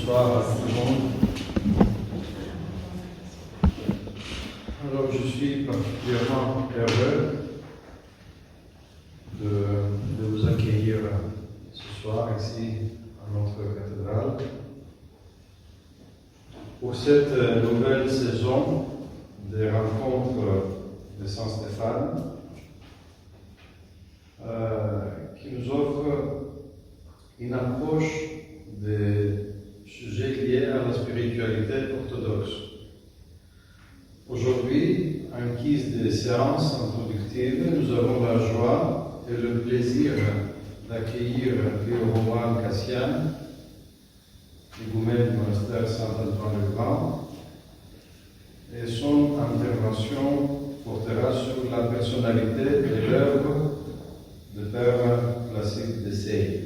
Bonsoir à tout le monde. Alors, je suis particulièrement heureux de vous accueillir ce soir ici à notre cathédrale pour cette nouvelle saison des rencontres de Saint-Stéphane qui nous offre une approche des sujets liés à la spiritualité orthodoxe. Aujourd'hui, en guise de séance introductive, nous avons la joie et le plaisir d'accueillir le Roman Cassien, higoumène du monastère Saint-Antoine-le-Grand, et son intervention portera sur la personnalité et l'œuvre de Père Placide de Seye.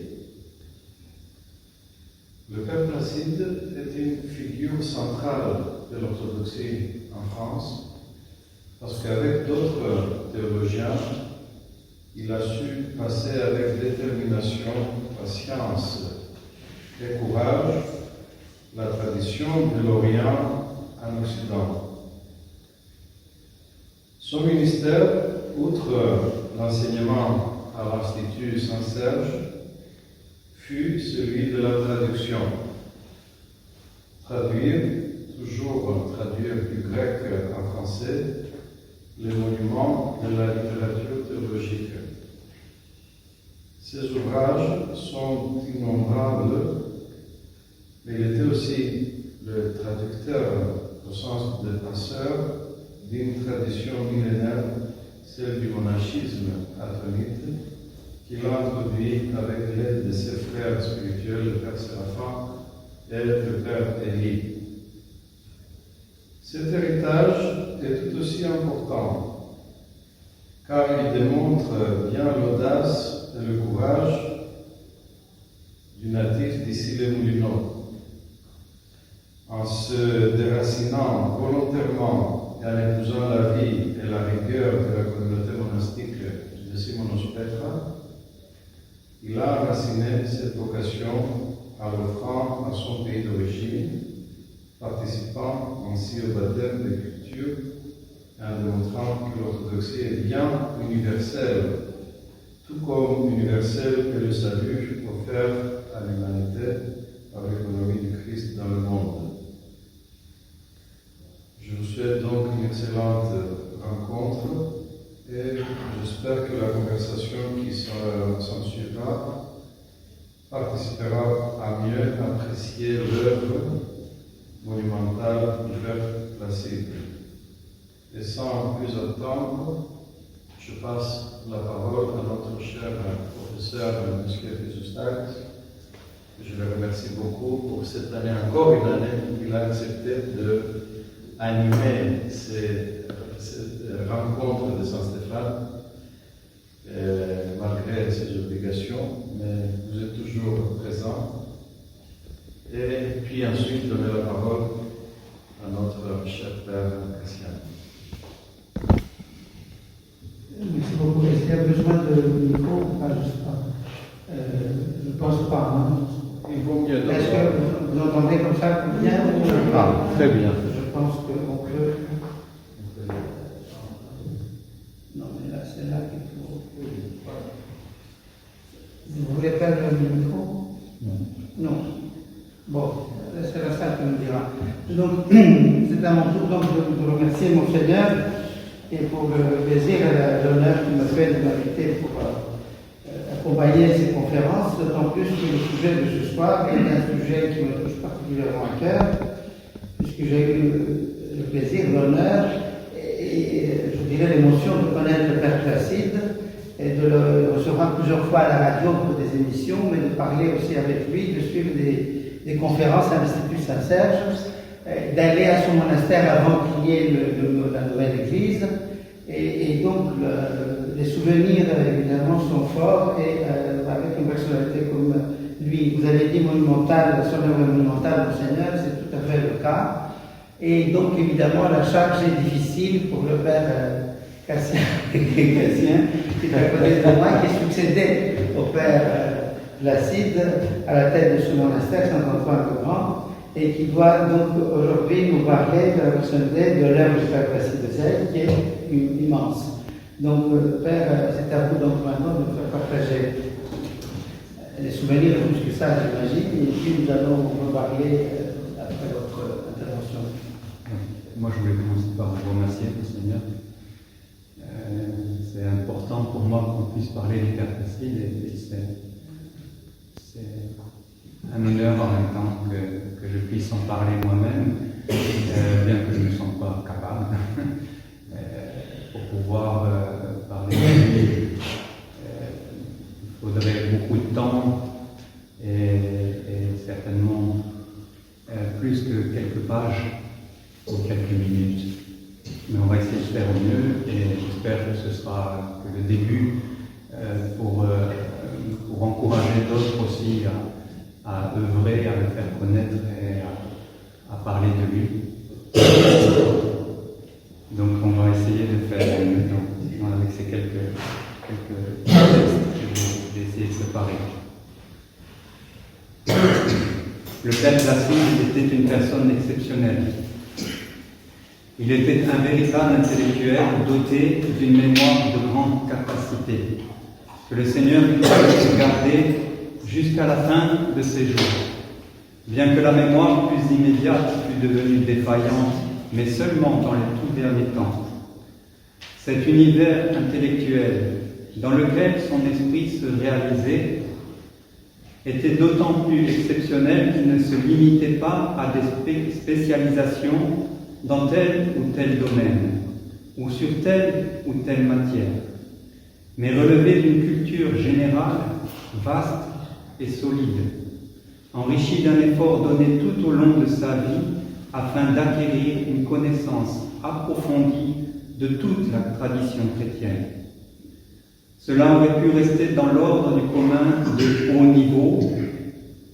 Le Père Placide est une figure centrale de l'orthodoxie en France, parce qu'avec d'autres théologiens, il a su passer avec détermination, patience et courage la tradition de l'Orient en Occident. Son ministère, outre l'enseignement à l'Institut Saint-Serge, fut celui de la traduction. Toujours traduire du grec en français, les monuments de la littérature théologique. Ces ouvrages sont innombrables, mais il était aussi le traducteur, au sens de passeur, d'une tradition millénaire, celle du monachisme atonite, qu'il a introduit avec l'aide de ses frères spirituels, le Père Séraphin et le Père Élie. Cet héritage est tout aussi important, car il démontre bien l'audace et le courage du natif d'Issy-les-Moulineaux. En se déracinant volontairement et en épousant la vie et la rigueur de la communauté monastique de Simonos Petra, il a enraciné cette vocation en l'offrant à son pays d'origine, participant ainsi au baptême des cultures et en démontrant que l'orthodoxie est bien universelle, tout comme universel est le salut offert à l'humanité par l'économie du Christ dans le monde. Je vous souhaite donc une excellente rencontre et j'espère que la conversation qui s'en suivra participera à mieux apprécier l'œuvre monumentale du Père Placide. Et sans plus attendre, je passe la parole à notre cher professeur M. Chrysostax. Je le remercie beaucoup pour cette année, encore une année, où il a accepté d'animer cette rencontre de Saint-Stéphane, malgré ses obligations, mais vous êtes toujours présent. Et puis ensuite donner la parole à notre cher Père Cassien. Merci beaucoup. Est-ce qu'il y a besoin de micro? Je ne sais pas. Je ne pense pas. Hein. Il vaut mieux. Est-ce que vous entendez comme ça bien ou pas? Très bien. Je pense qu'on peut. Non, mais là, c'est là qu'il faut. Vous voulez faire le micro? Non. Bon, c'est la salle qui nous dira. Donc, c'est à mon tour donc, de remercier mon Seigneur et pour le plaisir et l'honneur qu'il me fait de m'inviter pour accompagner ces conférences, d'autant plus que le sujet de ce soir est un sujet qui me touche particulièrement à cœur, puisque j'ai eu le plaisir, l'honneur et je dirais l'émotion de connaître le Père Placide et de le recevoir plusieurs fois à la radio pour des émissions, mais de parler aussi avec lui, de suivre des conférences à l'Institut Saint-Serge, d'aller à son monastère avant qu'il y ait la nouvelle église. Et donc, les souvenirs, évidemment, sont forts et avec une personnalité comme lui. Vous avez dit monumentale, son œuvre monumentale au Seigneur, c'est tout à fait le cas. Et donc, évidemment, la charge est difficile pour le Père Cassien, qui est à côté de moi, qui succédait au Père Placide à la tête de ce monastère, Saint-Antoine-le-Grand. et qui doit donc aujourd'hui nous parler de la personnalité de l'œuvre du Père Placide de Sèvres, qui est immense. Donc, Père, c'est à vous donc maintenant de nous faire partager les souvenirs, plus que ça, j'imagine, et puis nous allons reparler après votre intervention. Moi, je voulais commencer par vous remercier, Seigneur. C'est important pour moi qu'on puisse parler du Père Placide, et c'est un honneur en même temps que je puisse en parler moi-même, bien que je ne me sente pas capable. Pour pouvoir parler de lui, il faudrait beaucoup de temps et certainement plus que quelques pages ou quelques minutes. Mais on va essayer de faire au mieux et j'espère que ce sera que le début pour encourager d'autres aussi à œuvrer, à le faire connaître et à parler de lui. Donc on va essayer de faire au mieux avec ces quelques textes que je vais essayer de préparer. Le Père Placide était une personne exceptionnelle. Il était un véritable intellectuel doté d'une mémoire de grande capacité, que le Seigneur lui a gardé jusqu'à la fin de ses jours. Bien que la mémoire plus immédiate fût devenue défaillante, mais seulement dans les tout derniers temps. Cet univers intellectuel dans lequel son esprit se réalisait était d'autant plus exceptionnel qu'il ne se limitait pas à des spécialisations dans tel ou tel domaine, ou sur telle ou telle matière, mais relevait d'une culture générale, vaste et solide, enrichie d'un effort donné tout au long de sa vie afin d'acquérir une connaissance approfondie de toute la tradition chrétienne. Cela aurait pu rester dans l'ordre du commun de haut niveau,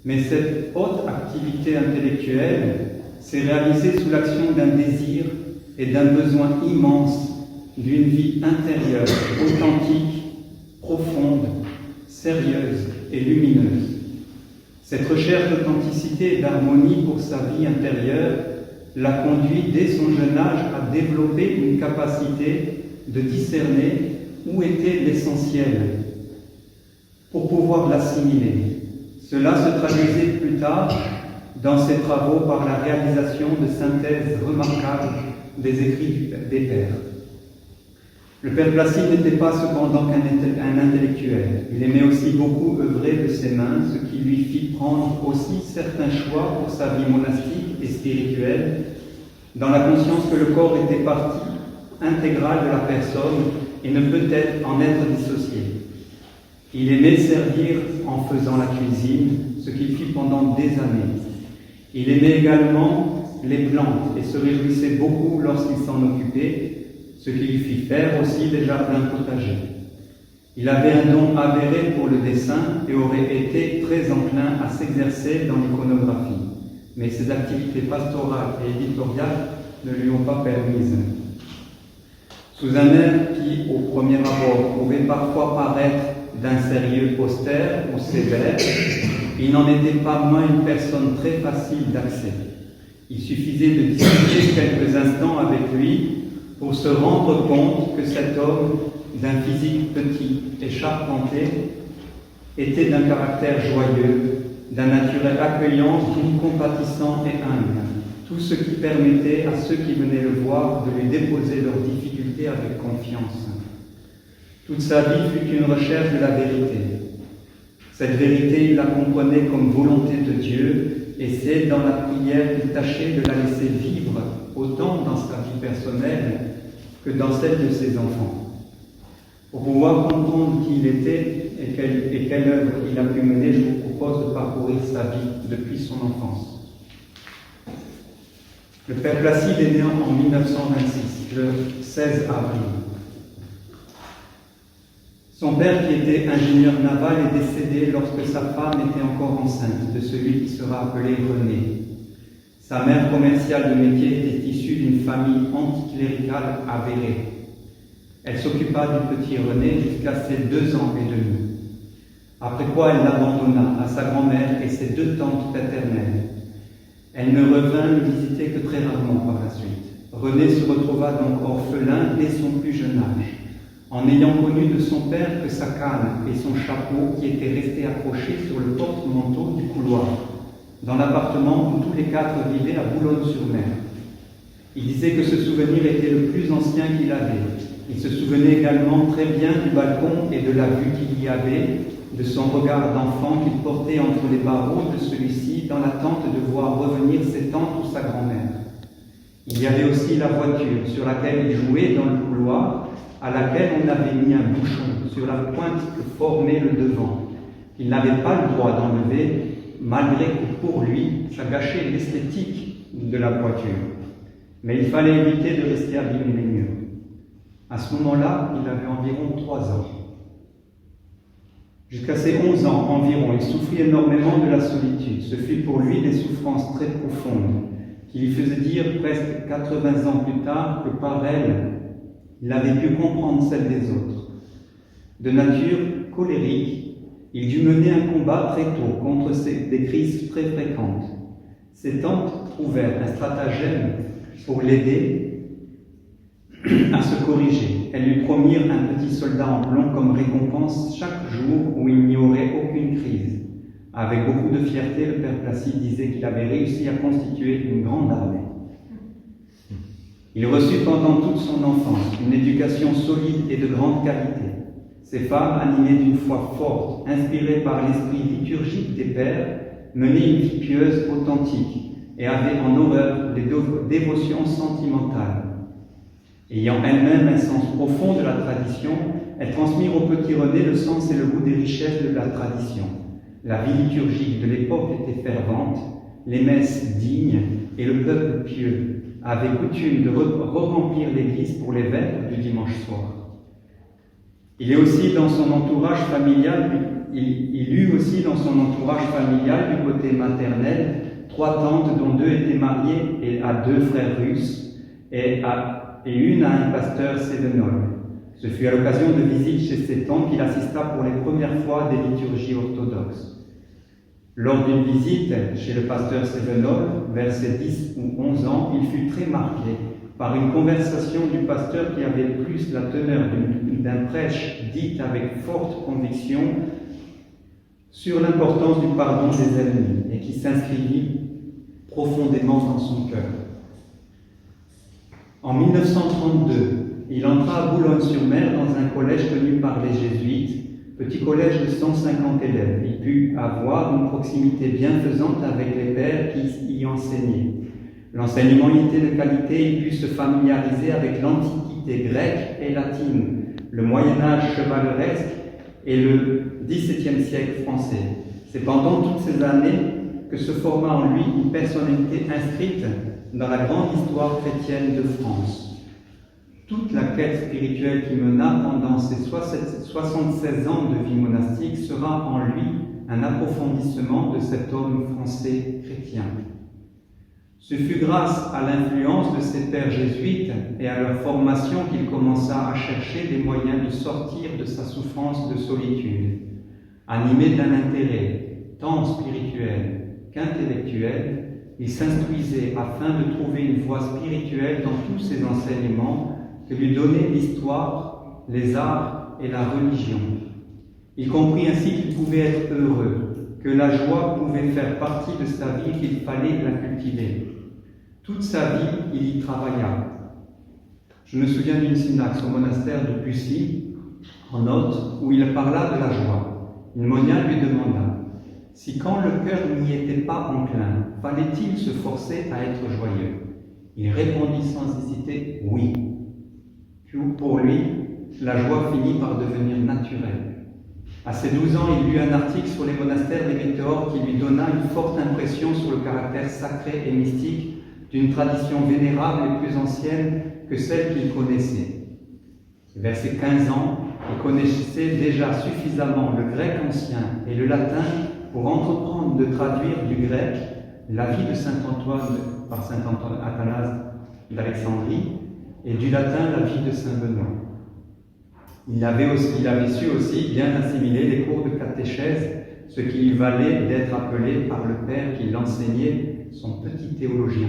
mais cette haute activité intellectuelle s'est réalisée sous l'action d'un désir et d'un besoin immense d'une vie intérieure, authentique, profonde, sérieuse et lumineuse. Cette recherche d'authenticité et d'harmonie pour sa vie intérieure l'a conduit dès son jeune âge à développer une capacité de discerner où était l'essentiel pour pouvoir l'assimiler. Cela se traduisait plus tard dans ses travaux par la réalisation de synthèses remarquables des écrits des pères. Le Père Placide n'était pas cependant qu'un intellectuel. Il aimait aussi beaucoup œuvrer de ses mains, ce qui lui fit prendre aussi certains choix pour sa vie monastique et spirituelle, dans la conscience que le corps était partie intégrale de la personne et ne peut en être dissocié. Il aimait servir en faisant la cuisine, ce qu'il fit pendant des années. Il aimait également les plantes et se réjouissait beaucoup lorsqu'il s'en occupait, ce qui lui fit faire aussi des jardins potagers. Il avait un don avéré pour le dessin et aurait été très enclin à s'exercer dans l'iconographie, mais ses activités pastorales et éditoriales ne lui ont pas permis. Sous un air qui, au premier abord, pouvait parfois paraître d'un sérieux austère ou sévère, il n'en était pas moins une personne très facile d'accès. Il suffisait de discuter quelques instants avec lui pour se rendre compte que cet homme, d'un physique petit et charpenté, était d'un caractère joyeux, d'un naturel accueillant, compatissant et humble, tout ce qui permettait à ceux qui venaient le voir de lui déposer leurs difficultés avec confiance. Toute sa vie fut une recherche de la vérité. Cette vérité, il la comprenait comme volonté de Dieu, et c'est dans la prière qu'il tâchait de la laisser vivre, autant dans sa vie personnelle que dans celle de ses enfants. Pour pouvoir comprendre qui il était et quelle œuvre il a pu mener, je vous propose de parcourir sa vie depuis son enfance. Le Père Placide est né en 1926, le 16 avril. Son père, qui était ingénieur naval, est décédé lorsque sa femme était encore enceinte de celui qui sera appelé René. Sa mère, commerciale de métier, était issue d'une famille anticléricale avérée. Elle s'occupa du petit René jusqu'à ses 2 ans et demi. Après quoi, elle l'abandonna à sa grand-mère et ses 2 tantes paternelles. Elle ne revint le visiter que très rarement par la suite. René se retrouva donc orphelin dès son plus jeune âge, en n'ayant connu de son père que sa canne et son chapeau qui étaient restés accrochés sur le porte-manteau du couloir, dans l'appartement où tous les quatre vivaient à Boulogne-sur-Mer. Il disait que ce souvenir était le plus ancien qu'il avait. Il se souvenait également très bien du balcon et de la vue qu'il y avait, de son regard d'enfant qu'il portait entre les barreaux de celui-ci dans l'attente de voir revenir ses tantes ou sa grand-mère. Il y avait aussi la voiture sur laquelle il jouait dans le couloir, à laquelle on avait mis un bouchon sur la pointe que formait le devant. Il n'avait pas le droit d'enlever, malgré que pour lui, ça gâchait l'esthétique de la voiture. Mais il fallait éviter de rester abîmer les murs. À ce moment-là, il avait environ 3 ans. Jusqu'à ses 11 ans environ, il souffrit énormément de la solitude. Ce fut pour lui des souffrances très profondes, qui lui faisaient dire presque 80 ans plus tard que par elles, il avait pu comprendre celles des autres. De nature colérique, il dut mener un combat très tôt contre des crises très fréquentes. Ses tantes trouvèrent un stratagème pour l'aider à se corriger. Elles lui promirent un petit soldat en plomb comme récompense chaque jour où il n'y aurait aucune crise. Avec beaucoup de fierté, le père Placide disait qu'il avait réussi à constituer une grande armée. Il reçut pendant toute son enfance une éducation solide et de grande qualité. Ces femmes, animées d'une foi forte, inspirées par l'esprit liturgique des pères, menaient une vie pieuse authentique et avaient en horreur les dévotions sentimentales. Ayant elles-mêmes un sens profond de la tradition, elles transmirent au petit René le sens et le goût des richesses de la tradition. La vie liturgique de l'époque était fervente, les messes dignes et le peuple pieux avait coutume de re-remplir l'église pour les vêpres du dimanche soir. Il eut aussi dans son entourage familial du côté maternel 3 tantes dont 2 étaient mariées et à 2 frères russes et une à un pasteur sévenol. Ce fut à l'occasion de visites chez ces tantes qu'il assista pour les premières fois des liturgies orthodoxes. Lors d'une visite chez le pasteur sévenol, vers ses 10 ou 11 ans, il fut très marqué par une conversation du pasteur qui avait plus la teneur d'un prêche dite avec forte conviction sur l'importance du pardon des ennemis et qui s'inscrivit profondément dans son cœur. En 1932, il entra à Boulogne-sur-Mer dans un collège tenu par les jésuites, petit collège de 150 élèves. Il put avoir une proximité bienfaisante avec les pères qui y enseignaient. L'enseignement y était de qualité, il put se familiariser avec l'Antiquité grecque et latine, le Moyen-Âge chevaleresque et le XVIIe siècle français. C'est pendant toutes ces années que se forma en lui une personnalité inscrite dans la grande histoire chrétienne de France. Toute la quête spirituelle qu'il mena pendant ses 76 ans de vie monastique sera en lui un approfondissement de cet homme français chrétien. Ce fut grâce à l'influence de ses pères jésuites et à leur formation qu'il commença à chercher des moyens de sortir de sa souffrance de solitude. Animé d'un intérêt tant spirituel qu'intellectuel, il s'instruisait afin de trouver une voie spirituelle dans tous ses enseignements que lui donnaient l'histoire, les arts et la religion. Il comprit ainsi qu'il pouvait être heureux, que la joie pouvait faire partie de sa vie, qu'il fallait la cultiver. Toute sa vie, il y travailla. Je me souviens d'une synaxe au monastère de Bussy, en Othe, où il parla de la joie. Une moniale lui demanda si quand le cœur n'y était pas enclin, fallait-il se forcer à être joyeux? Il répondit sans hésiter oui. Puis pour lui, la joie finit par devenir naturelle. À ses 12 ans, il lut un article sur les monastères des météores qui lui donna une forte impression sur le caractère sacré et mystique d'une tradition vénérable et plus ancienne que celle qu'il connaissait. Vers ses 15 ans, il connaissait déjà suffisamment le grec ancien et le latin pour entreprendre de traduire du grec la vie de saint Antoine par saint Athanase d'Alexandrie et du latin la vie de saint Benoît. Il avait su aussi bien assimiler les cours de catéchèse, ce qui lui valait d'être appelé par le père qui l'enseignait son petit théologien.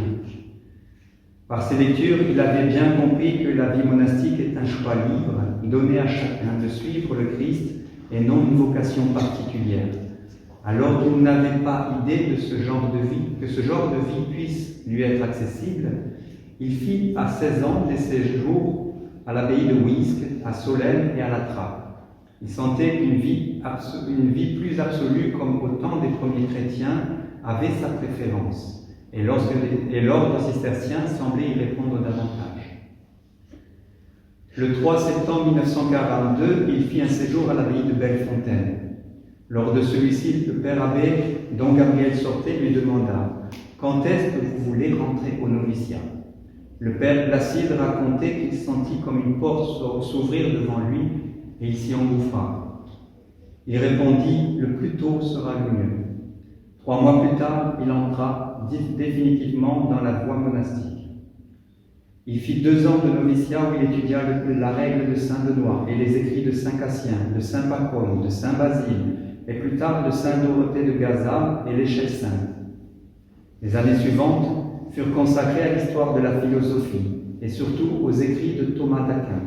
Par ses lectures, il avait bien compris que la vie monastique est un choix libre, donné à chacun de suivre le Christ et non une vocation particulière. Alors qu'il n'avait pas idée de ce genre de vie, que ce genre de vie puisse lui être accessible, il fit à 16 ans des séjours à l'abbaye de Wiske, à Solesmes et à la Trappe. Il sentait qu'une vie plus absolue, comme au temps des premiers chrétiens, avait sa préférence. Et l'ordre cistercien semblait y répondre davantage. Le 3 septembre 1942, il fit un séjour à l'abbaye de Bellefontaine. Lors de celui-ci, le père abbé, dont Gabriel sortait, lui demanda « Quand est-ce que vous voulez rentrer au noviciat ?» Le père Placide racontait qu'il sentit comme une porte s'ouvrir devant lui et il s'y engouffra. Il répondit « Le plus tôt sera le mieux ». 3 mois plus tard, il entra définitivement dans la voie monastique. Il fit 2 ans de noviciat où il étudia la règle de saint Benoît et les écrits de saint Cassien, de saint Pacôme, de saint Basile, et plus tard de saint Dorothée de Gaza et l'échelle sainte. Les années suivantes furent consacrées à l'histoire de la philosophie et surtout aux écrits de Thomas d'Aquin.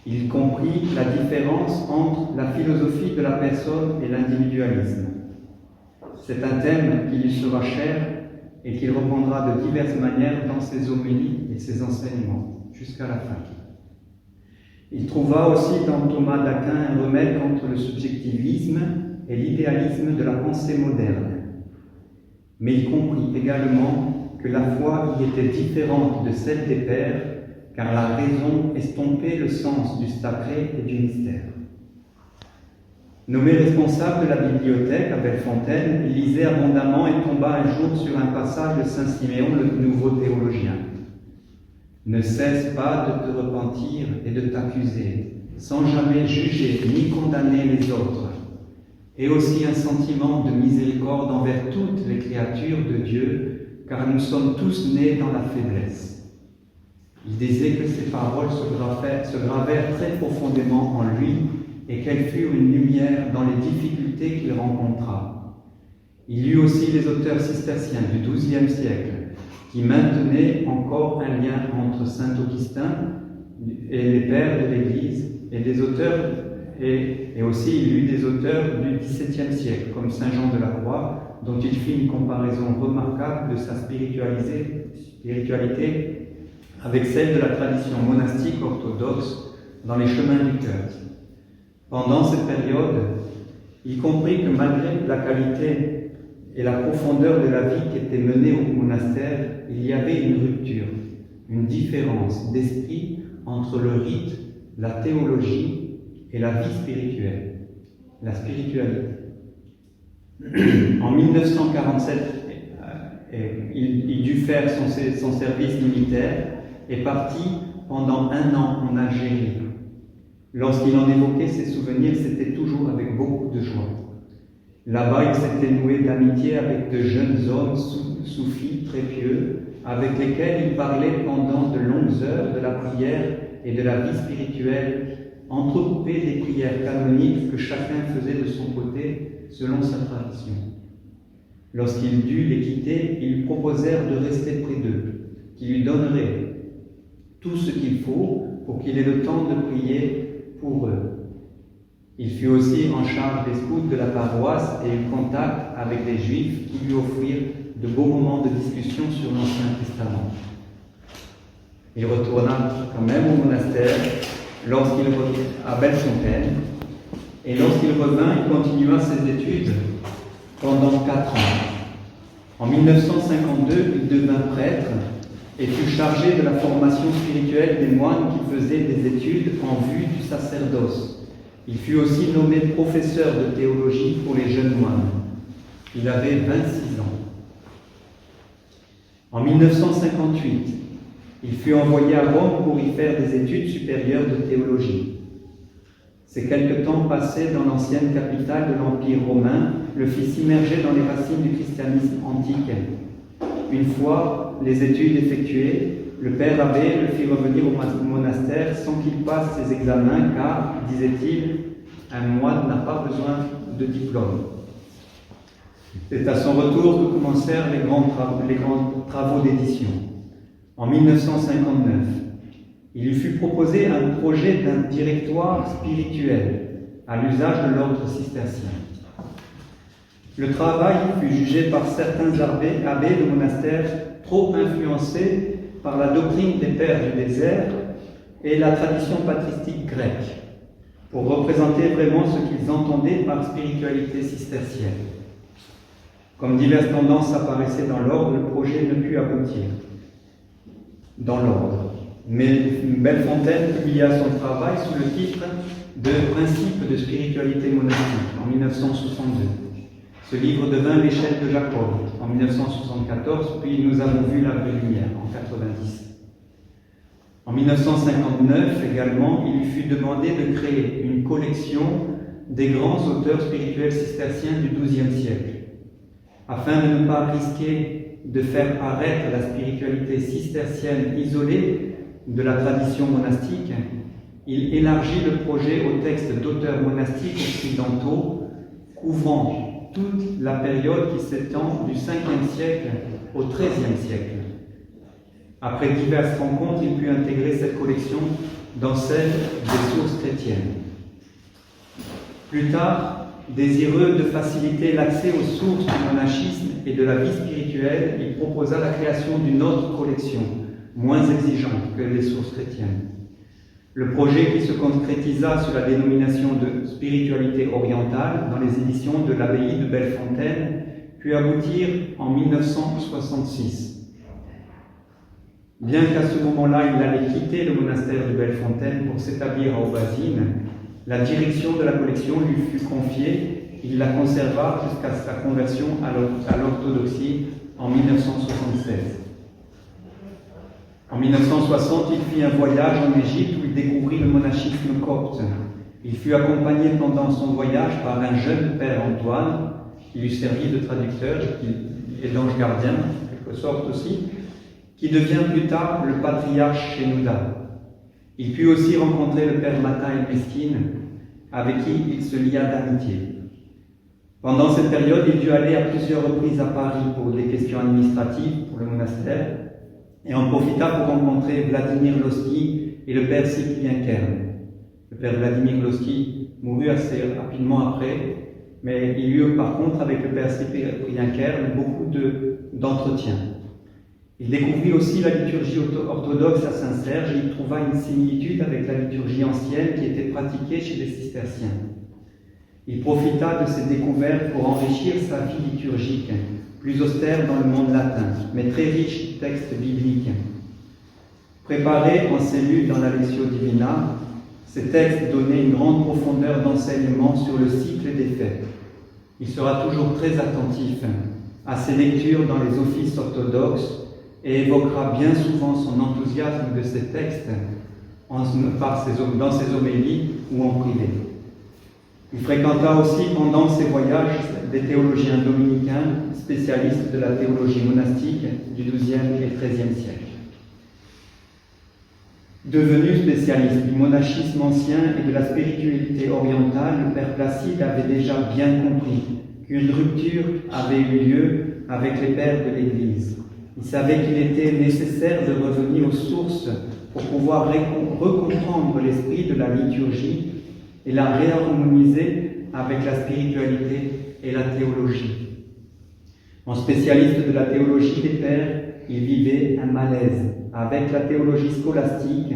Il comprit la différence entre la philosophie de la personne et l'individualisme. C'est un thème qui lui sera cher et qu'il reprendra de diverses manières dans ses homélies et ses enseignements, jusqu'à la fin. Il trouva aussi dans Thomas d'Aquin un remède contre le subjectivisme et l'idéalisme de la pensée moderne. Mais il comprit également que la foi y était différente de celle des pères, car la raison estompait le sens du sacré et du mystère. Nommé responsable de la bibliothèque à Bellefontaine, il lisait abondamment et tomba un jour sur un passage de saint Siméon, le nouveau théologien. « Ne cesse pas de te repentir et de t'accuser, sans jamais juger ni condamner les autres, et aussi un sentiment de miséricorde envers toutes les créatures de Dieu, car nous sommes tous nés dans la faiblesse. » Il disait que ces paroles se gravèrent très profondément en lui et qu'elles furent une lumière dans les difficultés qu'il rencontra. Il eut aussi les auteurs cisterciens du XIIe siècle qui maintenaient encore un lien entre saint Augustin et les pères de l'Église et des auteurs, et aussi il eut des auteurs du XVIIe siècle comme saint Jean de la Croix, dont il fit une comparaison remarquable de sa spiritualité avec celle de la tradition monastique orthodoxe dans les chemins du cœur. Pendant cette période, il comprit que malgré la qualité et la profondeur de la vie qui était menée au monastère, il y avait une rupture, une différence d'esprit entre le rite, la théologie et la vie spirituelle, la spiritualité. En 1947, il dut faire son service militaire et partit pendant 1 an en Algérie. Lorsqu'il en évoquait ses souvenirs, c'était toujours avec beaucoup de joie. Là-bas, il s'était noué d'amitié avec de jeunes hommes soufis très pieux, avec lesquels il parlait pendant de longues heures de la prière et de la vie spirituelle, entrecoupées des prières canoniques que chacun faisait de son côté selon sa tradition. Lorsqu'il dut les quitter, ils lui proposèrent de rester près d'eux, qui lui donneraient tout ce qu'il faut pour qu'il ait le temps de prier pour eux. Il fut aussi en charge des scouts de la paroisse et eut contact avec des juifs qui lui offrirent de beaux moments de discussion sur l'Ancien Testament. Il retourna quand même au monastère à Bellefontaine, et lorsqu'il revint, il continua ses études pendant 4 ans. En 1952, il devint prêtre et fut chargé de la formation spirituelle des moines qui faisaient des études en vue du sacerdoce. Il fut aussi nommé professeur de théologie pour les jeunes moines. Il avait 26 ans. En 1958, il fut envoyé à Rome pour y faire des études supérieures de théologie. Ces quelques temps passés dans l'ancienne capitale de l'Empire romain le fit s'immerger dans les racines du christianisme antique. Une fois les études effectuées, le père abbé le fit revenir au monastère sans qu'il passe ses examens, car, disait-il, un moine n'a pas besoin de diplôme. C'est à son retour que commencèrent les grands travaux d'édition. En 1959, il lui fut proposé un projet d'un directoire spirituel à l'usage de l'ordre cistercien. Le travail fut jugé par certains abbés de monastère trop influencés par la doctrine des pères du désert et la tradition patristique grecque, pour représenter vraiment ce qu'ils entendaient par spiritualité cistercienne. Comme diverses tendances apparaissaient dans l'ordre, le projet ne put aboutir dans l'ordre. Mais Bellefontaine publia son travail sous le titre de Principes de spiritualité monastique en 1962. Ce livre devint l'échelle de Jacob en 1974, puis nous avons vu la vraie lumière en 1990. En 1959 également, il lui fut demandé de créer une collection des grands auteurs spirituels cisterciens du XIIe siècle. Afin de ne pas risquer de faire paraître la spiritualité cistercienne isolée de la tradition monastique, il élargit le projet aux textes d'auteurs monastiques occidentaux couvrant toute la période qui s'étend du 5e siècle au 13e siècle. Après diverses rencontres, il put intégrer cette collection dans celle des sources chrétiennes. Plus tard, désireux de faciliter l'accès aux sources du monachisme et de la vie spirituelle, il proposa la création d'une autre collection, moins exigeante que les sources chrétiennes. Le projet, qui se concrétisa sous la dénomination de spiritualité orientale dans les éditions de l'abbaye de Bellefontaine, put aboutir en 1966. Bien qu'à ce moment-là, il allait quitter le monastère de Bellefontaine pour s'établir à Aubazine, la direction de la collection lui fut confiée. Il la conserva jusqu'à sa conversion à l'orthodoxie en 1976. En 1960, il fit un voyage en Égypte où il découvrit le monachisme copte. Il fut accompagné pendant son voyage par un jeune père Antoine, qui lui servit de traducteur et d'ange gardien, en quelque sorte aussi, qui devient plus tard le patriarche Shenouda. Il put aussi rencontrer le père Martin Meskine, avec qui il se lia d'amitié. Pendant cette période, il dut aller à plusieurs reprises à Paris pour des questions administratives pour le monastère, et en profita pour rencontrer Vladimir Lossky et le père Cyprien Kern. Le père Vladimir Lossky mourut assez rapidement après, mais il y eut par contre avec le père Cyprien Kern beaucoup d'entretiens. Il découvrit aussi la liturgie orthodoxe à Saint-Serge et il trouva une similitude avec la liturgie ancienne qui était pratiquée chez les cisterciens. Il profita de ces découvertes pour enrichir sa vie liturgique, plus austère dans le monde latin, mais très riche de textes bibliques. Préparés en cellule dans la Lectio Divina, ces textes donnaient une grande profondeur d'enseignement sur le cycle des faits. Il sera toujours très attentif à ses lectures dans les offices orthodoxes et évoquera bien souvent son enthousiasme de ces textes dans ses homélies ou en privé. Il fréquenta aussi pendant ses voyages des théologiens dominicains spécialistes de la théologie monastique du XIIe et XIIIe siècle. Devenu spécialiste du monachisme ancien et de la spiritualité orientale, le père Placide avait déjà bien compris qu'une rupture avait eu lieu avec les pères de l'Église. Il savait qu'il était nécessaire de revenir aux sources pour pouvoir recomprendre l'esprit de la liturgie et la réharmoniser avec la spiritualité et la théologie. En spécialiste de la théologie des pères, il vivait un malaise avec la théologie scolastique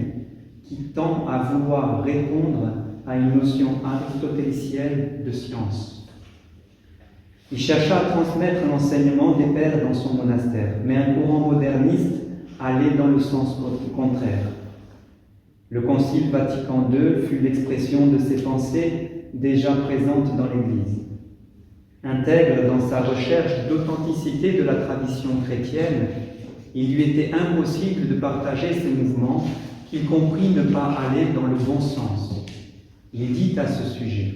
qui tend à vouloir répondre à une notion aristotélicienne de science. Il chercha à transmettre l'enseignement des pères dans son monastère, mais un courant moderniste allait dans le sens contraire. Le Concile Vatican II fut l'expression de ces pensées déjà présentes dans l'Église. Intègre dans sa recherche d'authenticité de la tradition chrétienne, il lui était impossible de partager ces mouvements qu'il comprit ne pas aller dans le bon sens. Il dit à ce sujet: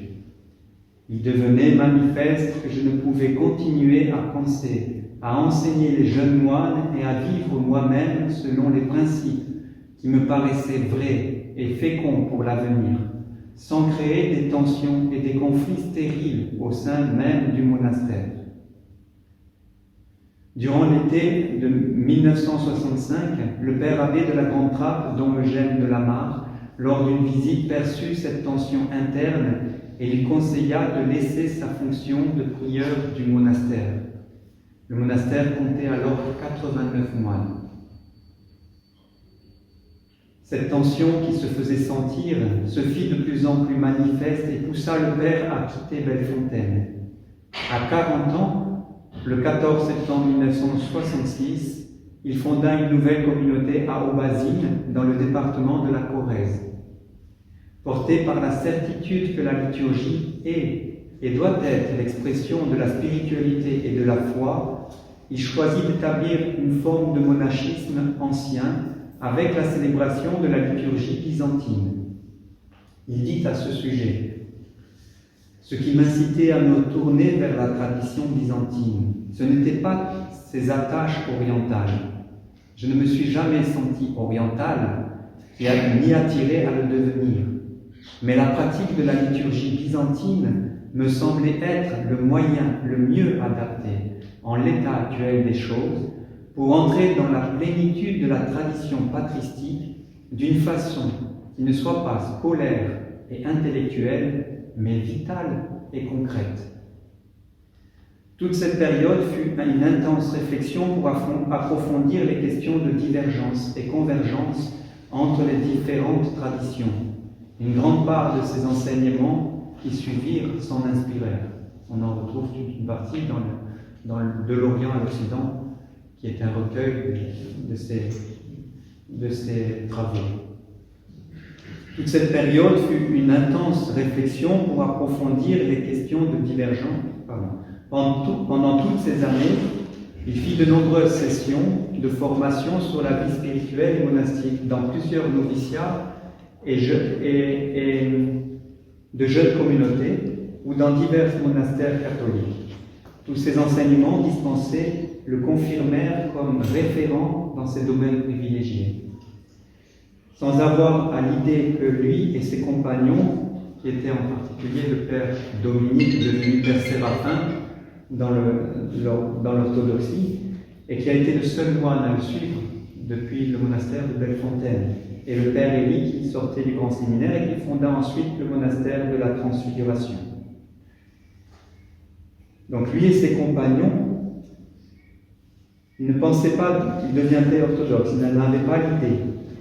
il devenait manifeste que je ne pouvais continuer à penser, à enseigner les jeunes moines et à vivre moi-même selon les principes qui me paraissaient vrais et féconds pour l'avenir, sans créer des tensions et des conflits stériles au sein même du monastère. Durant l'été de 1965, le père abbé de la Grande Trappe, don Eugène de Lamarre, lors d'une visite perçut cette tension interne et lui conseilla de laisser sa fonction de prieur du monastère. Le monastère comptait alors 89 moines. Cette tension qui se faisait sentir se fit de plus en plus manifeste et poussa le père à quitter Bellefontaine. À 40 ans, le 14 septembre 1966, il fonda une nouvelle communauté à Aubazine, dans le département de la Corrèze. Porté par la certitude que la liturgie est et doit être l'expression de la spiritualité et de la foi, il choisit d'établir une forme de monachisme ancien avec la célébration de la liturgie byzantine. Il dit à ce sujet: « Ce qui m'incitait à me tourner vers la tradition byzantine, ce n'était pas ses attaches orientales. Je ne me suis jamais senti oriental ni attiré à le devenir. Mais la pratique de la liturgie byzantine me semblait être le moyen le mieux adapté, en l'état actuel des choses, pour entrer dans la plénitude de la tradition patristique d'une façon qui ne soit pas scolaire et intellectuelle, mais vitale et concrète. » Toute cette période fut une intense réflexion pour approfondir les questions de divergence et convergence entre les différentes traditions. Une grande part de ces enseignements qui suivirent s'en inspirèrent. On en retrouve toute une partie de l'Orient à l'Occident, qui est un recueil de ces travaux. Toute cette période fut une intense réflexion pour approfondir les questions de divergence. Pendant toutes ces années, il fit de nombreuses sessions de formation sur la vie spirituelle et monastique dans plusieurs noviciats et de jeunes communautés ou dans divers monastères catholiques. Tous ces enseignements dispensés le confirmèrent comme référent dans ces domaines privilégiés. Sans avoir à l'idée que lui et ses compagnons, qui étaient en particulier le père Dominique, devenu père Séraphin dans l'orthodoxie, et qui a été le seul moine à le suivre depuis le monastère de Bellefontaine, et le père Élie qui sortait du grand séminaire et qui fonda ensuite le monastère de la Transfiguration. Donc lui et ses compagnons, ils ne pensaient pas qu'ils deviendraient orthodoxes, ils n'en avaient pas l'idée.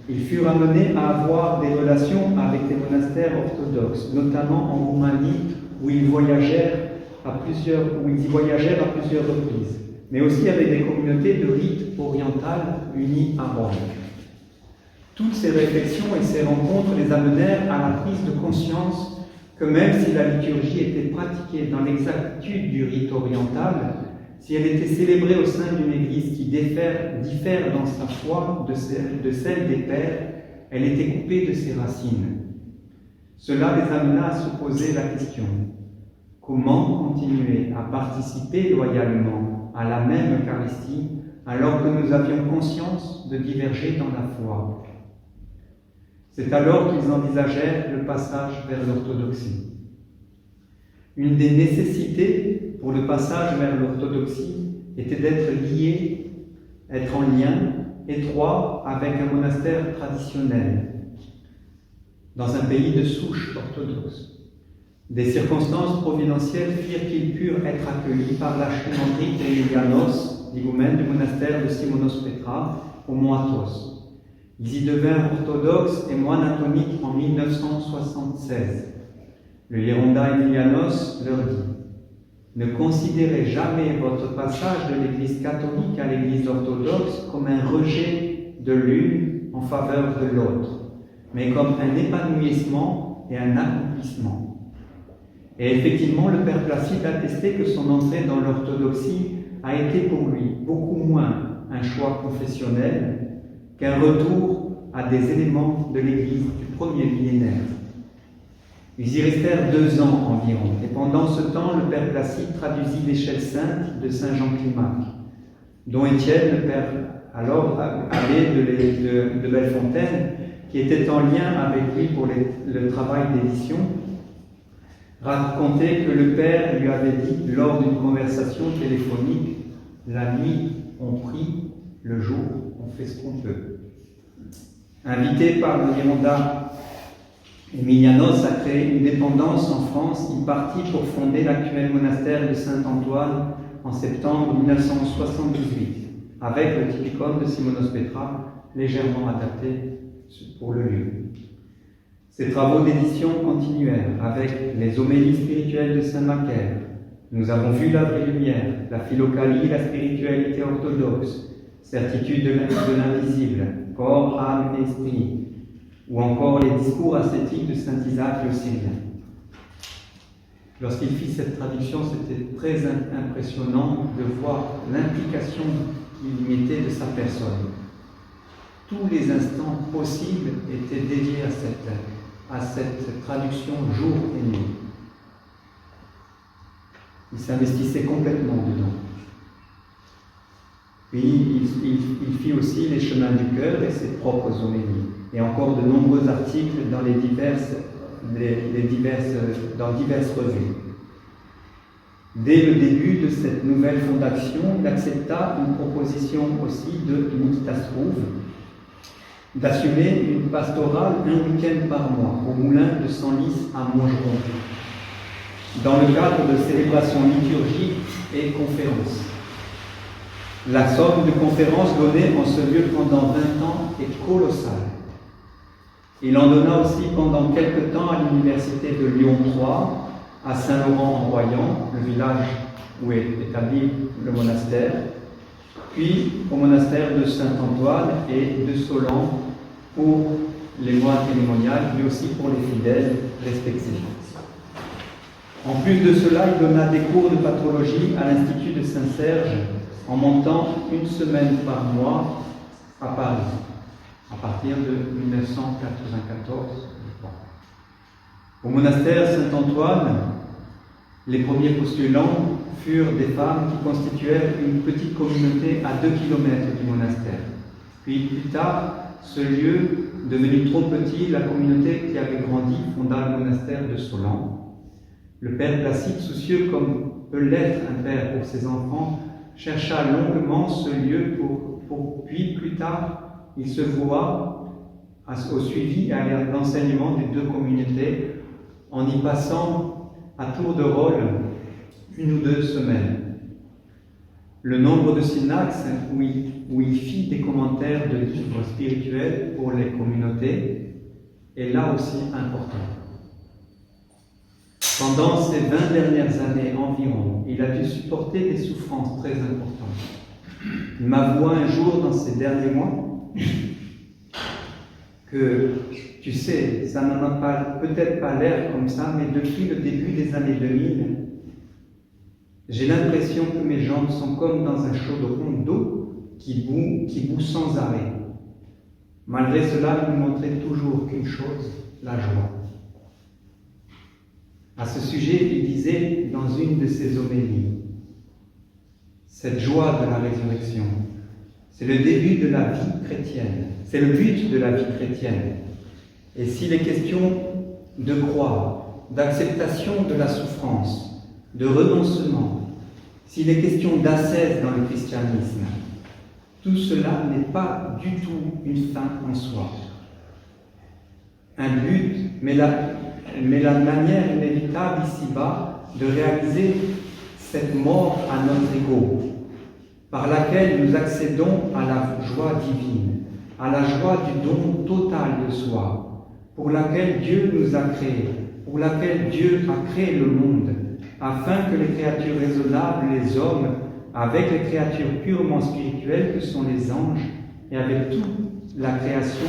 Ils furent amenés à avoir des relations avec des monastères orthodoxes, notamment en Roumanie, où ils y voyagèrent à plusieurs reprises, mais aussi avec des communautés de rites orientales unies à Rome. Toutes ces réflexions et ces rencontres les amenèrent à la prise de conscience que même si la liturgie était pratiquée dans l'exactitude du rite oriental, si elle était célébrée au sein d'une église qui diffère dans sa foi de celle des pères, elle était coupée de ses racines. Cela les amena à se poser la question: comment continuer à participer loyalement à la même Eucharistie alors que nous avions conscience de diverger dans la foi? C'est alors qu'ils envisagèrent le passage vers l'orthodoxie. Une des nécessités pour le passage vers l'orthodoxie était d'être lié, être en lien étroit avec un monastère traditionnel, dans un pays de souche orthodoxe. Des circonstances providentielles firent qu'ils purent être accueillis par l'archimandrite Emilianos, l'higoumène du monastère de Simonos Petra, au mont Athos. Ils y devinrent orthodoxes et moines atoniques en 1976. Le Hiéronda Emilianos leur dit: « Ne considérez jamais votre passage de l'Église catholique à l'Église orthodoxe comme un rejet de l'une en faveur de l'autre, mais comme un épanouissement et un accomplissement. » Et effectivement, le Père Placide attestait que son entrée dans l'orthodoxie a été pour lui beaucoup moins un choix confessionnel qu'un retour à des éléments de l'Église du premier millénaire. Ils y restèrent 2 ans environ, et pendant ce temps, le Père Placide traduisit l'échelle sainte de Saint Jean Climac, dont Étienne, le Père alors abbé de Bellefontaine, qui était en lien avec lui pour le travail d'édition, racontait que le Père lui avait dit lors d'une conversation téléphonique La nuit, on prie, le jour, on fait ce qu'on peut. Invité par le Gironda, Emilianos a créé une dépendance en France. Il partit pour fonder l'actuel monastère de Saint-Antoine en septembre 1978, avec le typicon de Simonos Petra, légèrement adapté pour le lieu. Ses travaux d'édition continuèrent avec les homélies spirituelles de Saint-Macaire. Nous avons vu la vraie lumière, la philocalie, la spiritualité orthodoxe, certitude de l'invisible, corps, âme et esprit, ou encore les discours ascétiques de saint Isaac le Syrien. Lorsqu'il fit cette traduction, c'était très impressionnant de voir l'implication qu'il mettait de sa personne. Tous les instants possibles étaient dédiés à cette traduction jour et nuit. Il s'investissait complètement dedans. Puis il fit aussi les chemins du cœur et ses propres homélies, et encore de nombreux articles dans dans diverses revues. Dès le début de cette nouvelle fondation, il accepta une proposition aussi de Nikitas-Rouve d'assumer une pastorale un week-end par mois au moulin de Senlis à Montgeron, dans le cadre de célébrations liturgiques et conférences. La somme de conférences donnée en ce lieu pendant 20 ans est colossale. Il en donna aussi pendant quelque temps à l'université de Lyon 3, à Saint-Laurent-en-Royan, le village où est établi le monastère, puis au monastère de Saint-Antoine et de Solan pour les mois télémoniales, mais aussi pour les fidèles respectifs. En plus de cela, il donna des cours de patrologie à l'Institut de Saint-Serge en montant une semaine par mois à Paris, à partir de 1994. Au monastère Saint-Antoine, les premiers postulants furent des femmes qui constituèrent une petite communauté à 2 km du monastère. Puis plus tard, ce lieu, devenu trop petit, la communauté qui avait grandi fonda le monastère de Solan. Le père Placide, soucieux comme peut l'être un père pour ses enfants, chercha longuement ce lieu puis plus tard, il se voua au suivi et à l'enseignement des deux communautés en y passant à tour de rôle 1 ou 2 semaines. Le nombre de synaxes où il fit des commentaires de livres spirituels pour les communautés est là aussi important. Pendant ces 20 dernières années environ, il a dû supporter des souffrances très importantes. Il m'avoua un jour dans ces derniers mois que, tu sais, ça n'en a peut-être pas l'air comme ça, mais depuis le début des années 2000, j'ai l'impression que mes jambes sont comme dans un chaudron d'eau qui bout sans arrêt. Malgré cela, il ne montrait toujours qu'une chose, la joie. À ce sujet, il disait dans une de ses homélies, cette joie de la résurrection, c'est le début de la vie chrétienne, c'est le but de la vie chrétienne. Et s'il est question de croire, d'acceptation de la souffrance, de renoncement, s'il est question d'ascèse dans le christianisme, tout cela n'est pas du tout une fin en soi. Un but, mais la manière inévitable ici-bas de réaliser cette mort à notre ego, par laquelle nous accédons à la joie divine, à la joie du don total de soi, pour laquelle Dieu nous a créés, pour laquelle Dieu a créé le monde, afin que les créatures raisonnables, les hommes, avec les créatures purement spirituelles que sont les anges, et avec toute la création,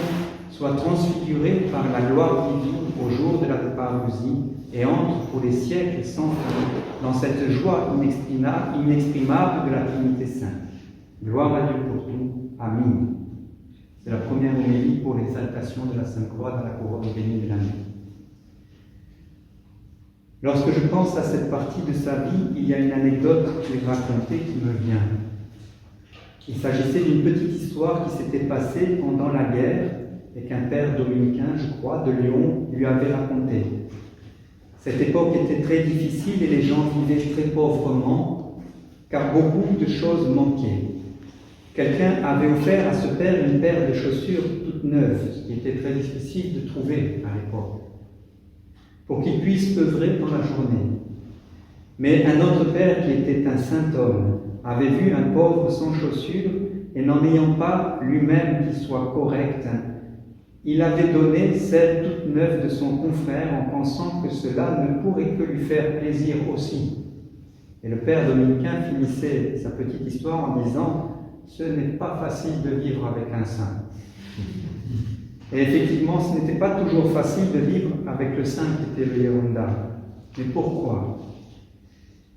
soient transfigurés par la gloire divine au jour de la parousie et entrent pour les siècles sans fin dans cette joie inexprimable de la Trinité Sainte. Gloire à Dieu pour tout. Amen. C'est la première homélie pour l'exaltation de la Sainte Croix dans la couronne bénie de l'année. Lorsque je pense à cette partie de sa vie, il y a une anecdote que je vais raconter qui me vient. Il s'agissait d'une petite histoire qui s'était passée pendant la guerre et qu'un père dominicain, je crois, de Lyon, lui avait raconté. Cette époque était très difficile et les gens vivaient très pauvrement. car beaucoup de choses manquaient. Quelqu'un avait offert à ce père une paire de chaussures toutes neuves, ce qui était très difficile de trouver à l'époque, pour qu'il puisse œuvrer dans la journée. Mais un autre père, qui était un saint homme, avait vu un pauvre sans chaussures, et n'en ayant pas lui-même qui soit correct, il avait donné celle toute neuve de son confrère en pensant que cela ne pourrait que lui faire plaisir aussi. Et le père dominicain finissait sa petite histoire en disant « Ce n'est pas facile de vivre avec un saint ». Et effectivement, ce n'était pas toujours facile de vivre avec le saint qui était le Yeronda. Mais pourquoi ?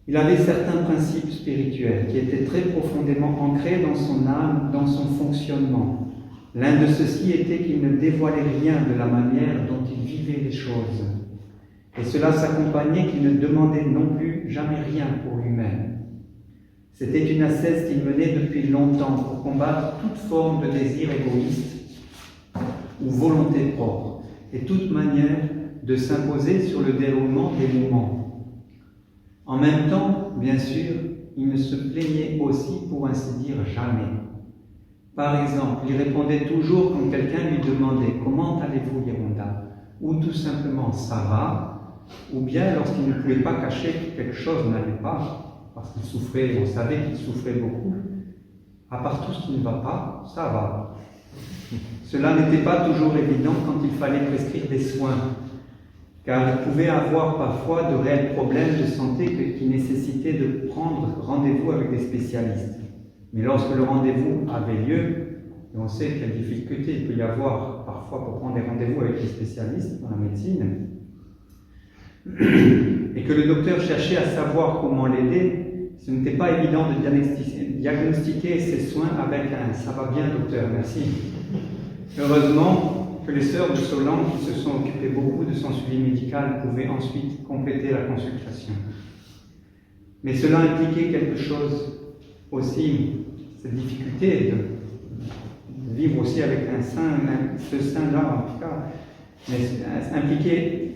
Il avait certains principes spirituels qui étaient très profondément ancrés dans son âme, dans son fonctionnement. L'un de ceux-ci était qu'il ne dévoilait rien de la manière dont il vivait les choses. Et cela s'accompagnait qu'il ne demandait non plus jamais rien pour lui-même. C'était une ascèse qu'il menait depuis longtemps pour combattre toute forme de désir égoïste ou volonté propre, et toute manière de s'imposer sur le déroulement des moments. En même temps, bien sûr, il ne se plaignait aussi, pour ainsi dire, jamais. Par exemple, il répondait toujours quand quelqu'un lui demandait « Comment allez-vous, Yeronda ?» ou tout simplement « Ça va ?» ou bien lorsqu'il ne pouvait pas cacher que quelque chose n'allait pas, parce qu'il souffrait, on savait qu'il souffrait beaucoup. À part tout ce qui ne va pas, ça va. Cela n'était pas toujours évident quand il fallait prescrire des soins, car il pouvait avoir parfois de réels problèmes de santé qui nécessitaient de prendre rendez-vous avec des spécialistes. Mais lorsque le rendez-vous avait lieu, et on sait quelles difficultés il peut y avoir parfois pour prendre des rendez-vous avec des spécialistes dans la médecine, et que le docteur cherchait à savoir comment l'aider, ce n'était pas évident de diagnostiquer ses soins avec un « ça va bien docteur, merci ». Heureusement que les sœurs de Solan, qui se sont occupées beaucoup de son suivi médical, pouvaient ensuite compléter la consultation. Mais cela impliquait quelque chose aussi, cette difficulté de vivre aussi avec un saint, ce saint-là en tout cas, mais impliquait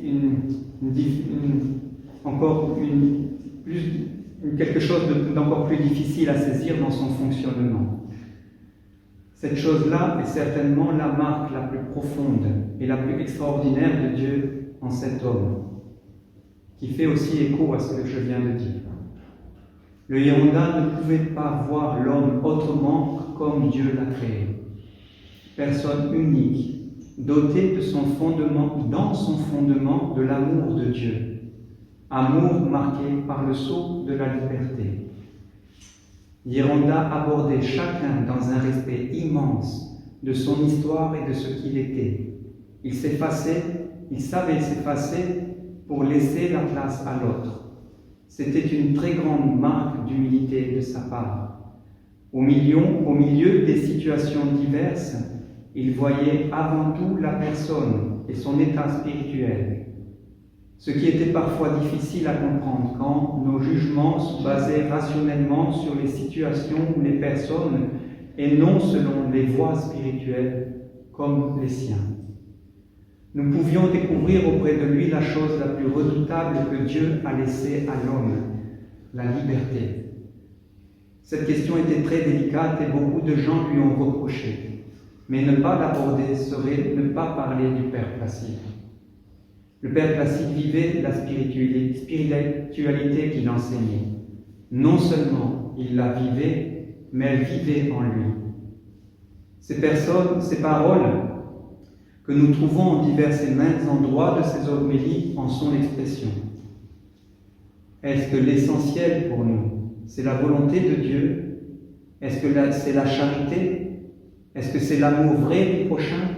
quelque chose d'encore plus difficile à saisir dans son fonctionnement. Cette chose-là est certainement la marque la plus profonde et la plus extraordinaire de Dieu en cet homme, qui fait aussi écho à ce que je viens de dire. Le Yeronda ne pouvait pas voir l'homme autrement que comme Dieu l'a créé. Personne unique, dotée de son fondement, dans son fondement de l'amour de Dieu. Amour marqué par le sceau de la liberté. Yeronda abordait chacun dans un respect immense de son histoire et de ce qu'il était. Il savait s'effacer pour laisser la place à l'autre. C'était une très grande marque d'humilité de sa part. Au milieu des situations diverses, il voyait avant tout la personne et son état spirituel. Ce qui était parfois difficile à comprendre quand nos jugements sont basés rationnellement sur les situations ou les personnes et non selon les voies spirituelles comme les siens. Nous pouvions découvrir auprès de lui la chose la plus redoutable que Dieu a laissée à l'homme, la liberté. Cette question était très délicate et beaucoup de gens lui ont reproché. Mais ne pas l'aborder serait ne pas parler du Père Placide. Le Père Placide vivait la spiritualité qu'il enseignait. Non seulement il la vivait, mais elle vivait en lui. Ces paroles que nous trouvons en divers et maints endroits de ces homélies en sont l'expression. Est-ce que l'essentiel pour nous, c'est la volonté de Dieu? Est-ce que c'est la charité? Est-ce que c'est l'amour vrai du prochain?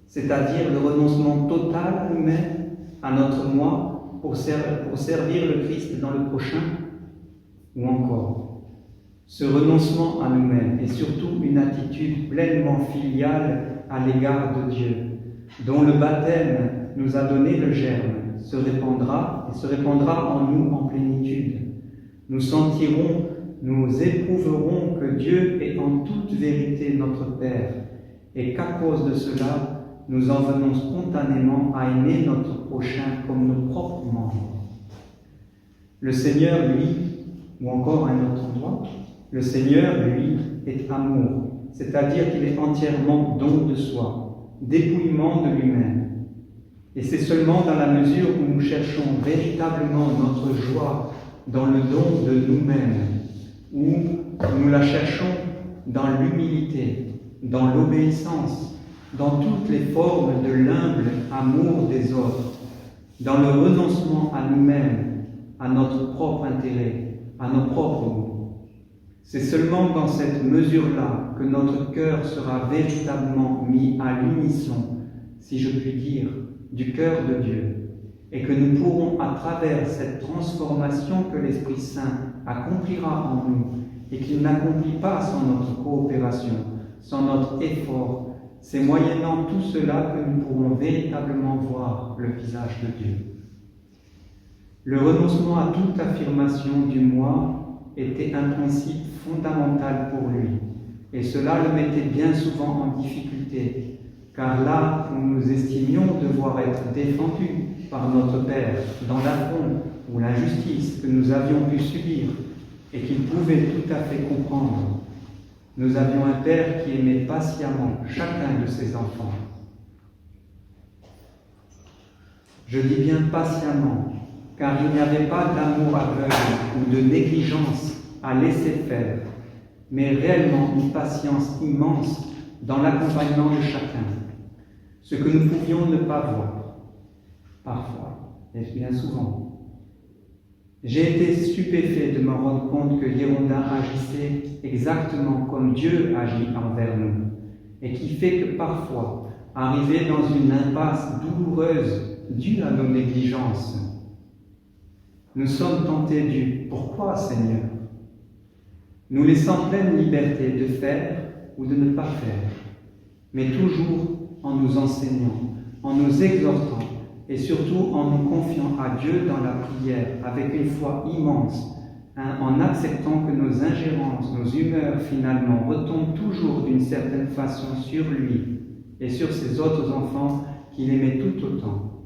C'est-à-dire le renoncement total à nous-mêmes, à notre moi, pour servir le Christ dans le prochain? Ou encore, ce renoncement à nous-mêmes est surtout une attitude pleinement filiale à l'égard de Dieu, dont le baptême nous a donné le germe, se répandra en nous en plénitude. Nous sentirons, nous éprouverons que Dieu est en toute vérité notre Père, et qu'à cause de cela, nous en venons spontanément à aimer notre prochain comme nos propres membres. Le Seigneur, lui, Ou encore à un autre endroit, le Seigneur, lui, est amour, c'est-à-dire qu'il est entièrement don de soi, dépouillement de lui-même. Et c'est seulement dans la mesure où nous cherchons véritablement notre joie dans le don de nous-mêmes, où nous la cherchons dans l'humilité, dans l'obéissance, dans toutes les formes de l'humble amour des autres, dans le renoncement à nous-mêmes, à notre propre intérêt, à nos propres goûts. C'est seulement dans cette mesure-là que notre cœur sera véritablement mis à l'unisson, si je puis dire, du cœur de Dieu, et que nous pourrons, à travers cette transformation que l'Esprit Saint accomplira en nous, et qu'il n'accomplit pas sans notre coopération, sans notre effort, c'est moyennant tout cela que nous pourrons véritablement voir le visage de Dieu. Le renoncement à toute affirmation du moi était un principe fondamental pour lui, et cela le mettait bien souvent en difficulté, car là où nous estimions devoir être défendus par notre Père dans l'affront ou l'injustice que nous avions pu subir et qu'il pouvait tout à fait comprendre, nous avions un Père qui aimait patiemment chacun de ses enfants. Je dis bien patiemment, car il n'y avait pas d'amour aveugle ou de négligence à laisser faire, mais réellement une patience immense dans l'accompagnement de chacun, ce que nous pouvions ne pas voir, parfois, et bien souvent. J'ai été stupéfait de me rendre compte que Girondin agissait exactement comme Dieu agit envers nous, et qui fait que parfois, arrivé dans une impasse douloureuse due à nos négligences, nous sommes tentés du « Pourquoi, Seigneur ?» nous laissant pleine liberté de faire ou de ne pas faire, mais toujours en nous enseignant, en nous exhortant, et surtout en nous confiant à Dieu dans la prière avec une foi immense, en acceptant que nos ingérences, nos humeurs finalement retombent toujours d'une certaine façon sur lui et sur ses autres enfants qu'il aimait tout autant,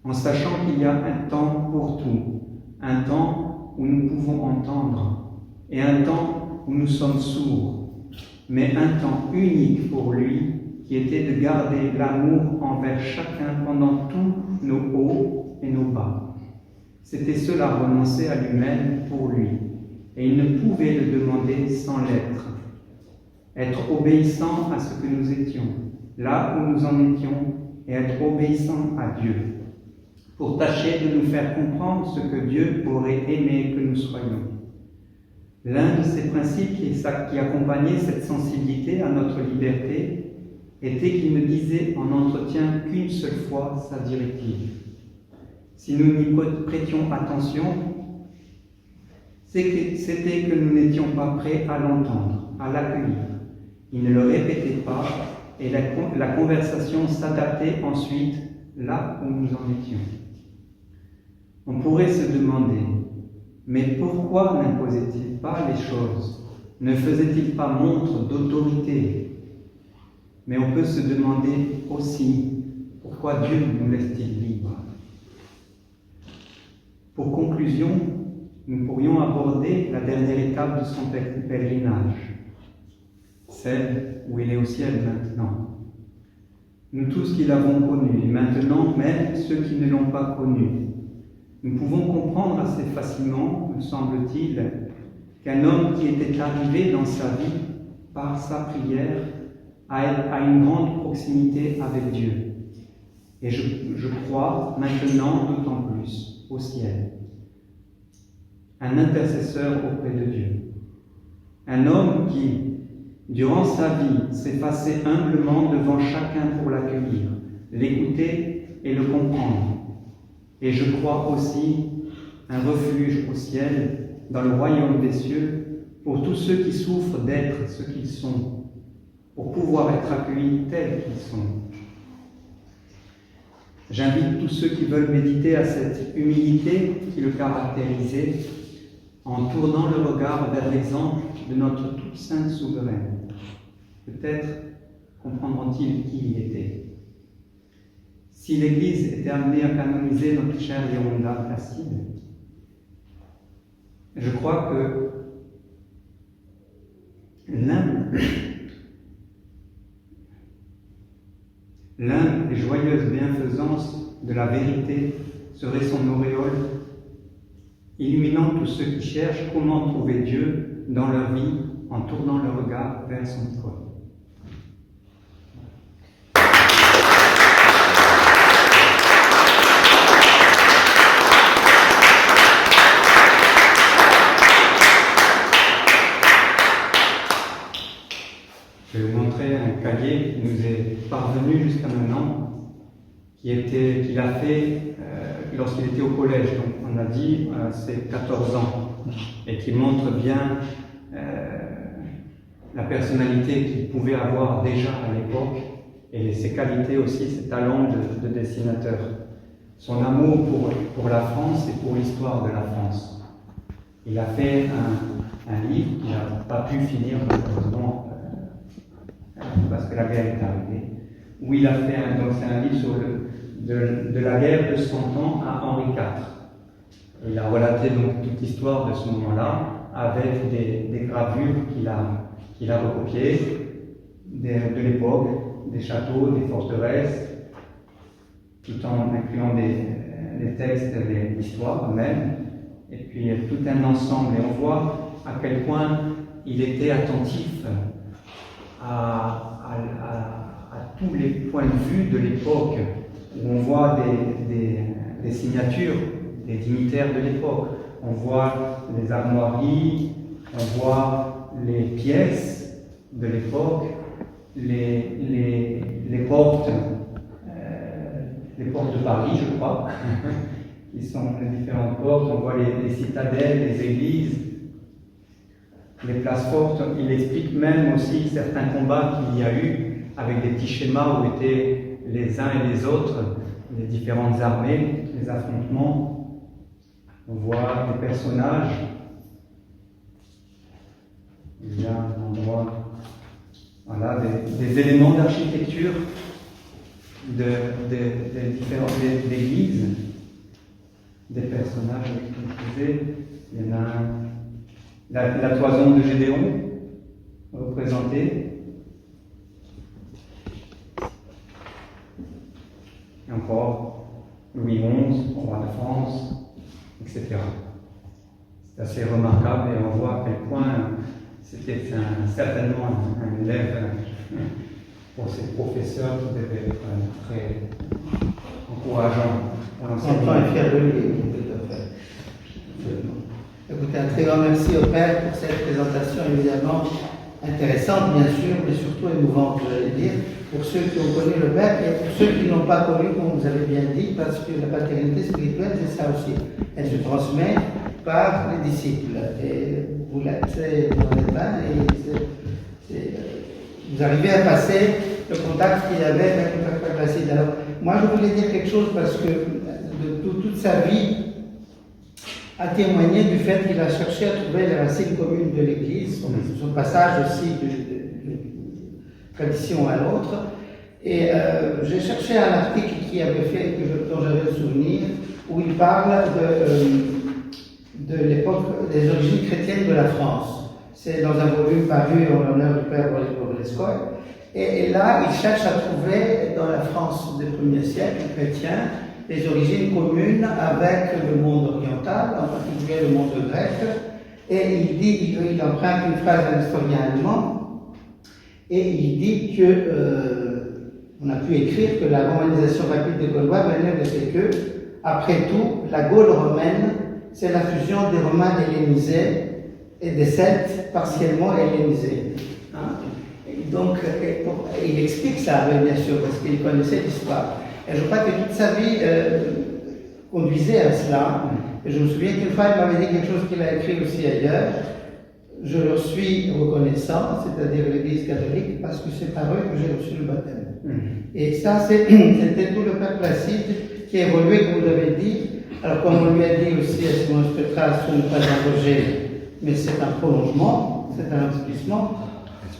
en sachant qu'il y a un temps pour tout, un temps où nous pouvons entendre et un temps où nous sommes sourds, mais un temps unique pour lui qui était de garder l'amour envers chacun pendant tous nos hauts et nos bas. C'était cela, renoncer à lui-même pour lui, et il ne pouvait le demander sans l'être. Être obéissant à ce que nous étions, là où nous en étions, et être obéissant à Dieu, pour tâcher de nous faire comprendre ce que Dieu aurait aimé que nous soyons. L'un de ces principes qui accompagnait cette sensibilité à notre liberté était qu'il ne disait en entretien qu'une seule fois sa directive. Si nous n'y prêtions attention, c'était que nous n'étions pas prêts à l'entendre, à l'accueillir. Il ne le répétait pas et la conversation s'adaptait ensuite là où nous en étions. On pourrait se demander, mais pourquoi n'imposait-il pas les choses? Ne faisait-il pas montre d'autorité? Mais on peut se demander aussi, pourquoi Dieu nous laisse-t-il libres? Pour conclusion, nous pourrions aborder la dernière étape de son pèlerinage, celle où il est au ciel maintenant. Nous tous qui l'avons connu, et maintenant même ceux qui ne l'ont pas connu, nous pouvons comprendre assez facilement, me semble-t-il, qu'un homme qui était arrivé dans sa vie par sa prière a une grande proximité avec Dieu. Et je crois maintenant d'autant plus au ciel. Un intercesseur auprès de Dieu. Un homme qui, durant sa vie, s'effaçait humblement devant chacun pour l'accueillir, l'écouter et le comprendre. Et je crois aussi un refuge au ciel, dans le royaume des cieux, pour tous ceux qui souffrent d'être ce qu'ils sont, pour pouvoir être accueillis tels qu'ils sont. J'invite tous ceux qui veulent méditer à cette humilité qui le caractérisait, en tournant le regard vers l'exemple de notre toute sainte souveraine. Peut-être comprendront-ils qui il était. Si l'Église était amenée à canoniser notre chère Gironda Placide, je crois que l'humble et joyeuse bienfaisance de la vérité serait son auréole, illuminant tous ceux qui cherchent comment trouver Dieu dans leur vie en tournant le regard vers son trône. Je vais vous montrer un cahier qui nous est parvenu jusqu'à maintenant, qu'il a fait lorsqu'il était au collège, donc on a dit c'est 14 ans, et qui montre bien la personnalité qu'il pouvait avoir déjà à l'époque, et ses qualités aussi, ses talents de dessinateur, son amour pour la France et pour l'histoire de la France. Il a fait un livre qu'il n'a pas pu finir malheureusement, parce que la guerre est arrivée, où il a fait c'est un livre sur de la guerre de 100 ans à Henri IV. Il a relaté donc toute l'histoire de ce moment-là avec des gravures qu'il a recopiées de l'époque, des châteaux, des forteresses, tout en incluant des textes de l'histoire même, et puis tout un ensemble. Et on voit à quel point il était attentif à tous les points de vue de l'époque, où on voit des signatures des dignitaires de l'époque, on voit les armoiries, on voit les pièces de l'époque, les portes de Paris, je crois, qui sont les différentes portes, on voit les citadelles, les églises, les places fortes. Il explique même aussi certains combats qu'il y a eu avec des petits schémas où étaient les uns et les autres, les différentes armées, les affrontements. On voit des personnages. Il y a un endroit, voilà, des éléments d'architecture des différentes églises, des personnages, comme je disais. Il y en a la toison de Gédéon représentée. Et encore Louis XI, roi de France, etc. C'est assez remarquable et on voit à quel point c'était certainement un élève pour ses professeurs qui devait être très encourageant pour l'enseignement. On est fier de lui, tout à fait. Écoutez, un très grand merci au Père pour cette présentation évidemment intéressante, bien sûr, mais surtout émouvante, je vais dire, pour ceux qui ont connu le Père et pour ceux qui n'ont pas connu, comme vous avez bien dit, parce que la paternité spirituelle, c'est ça aussi. Elle se transmet par les disciples. Et vous l'êtes dans les mains et vous arrivez à passer le contact qu'il y avait avec le Père Placide. Alors, moi, je voulais dire quelque chose parce que toute sa vie a témoigné du fait qu'il a cherché à trouver les racines communes de l'Église, son passage aussi d'une tradition à l'autre. Et j'ai cherché un article qui avait fait, dont j'avais le souvenir, où il parle de l'époque des origines chrétiennes de la France. C'est dans un volume paru en l'honneur du Père Borlescoy. Et là, il cherche à trouver dans la France du 1er siècle chrétien les origines communes avec le monde oriental, en particulier le monde grec. Et il emprunte une phrase d'un historien allemand, et il dit que on a pu écrire que la romanisation rapide des Gaulois venait de ce que, après tout, la Gaule romaine, c'est la fusion des Romains hellénisés et des Celtes partiellement hellénisés. Hein? Et donc, il explique ça, bien sûr, parce qu'il connaissait l'histoire. Et je crois que toute sa vie conduisait à cela. Et je me souviens qu'une fois, il m'avait dit quelque chose qu'il a écrit aussi ailleurs. Je leur suis reconnaissant, c'est-à-dire l'Église catholique, parce que c'est par eux que j'ai reçu le baptême. Et ça, c'était tout le Père Placide qui évoluait, comme vous l'avez dit. Alors, comme on lui a dit aussi à Simon Spetras, ce n'est pas un rejet, mais c'est un prolongement, c'est un accomplissement.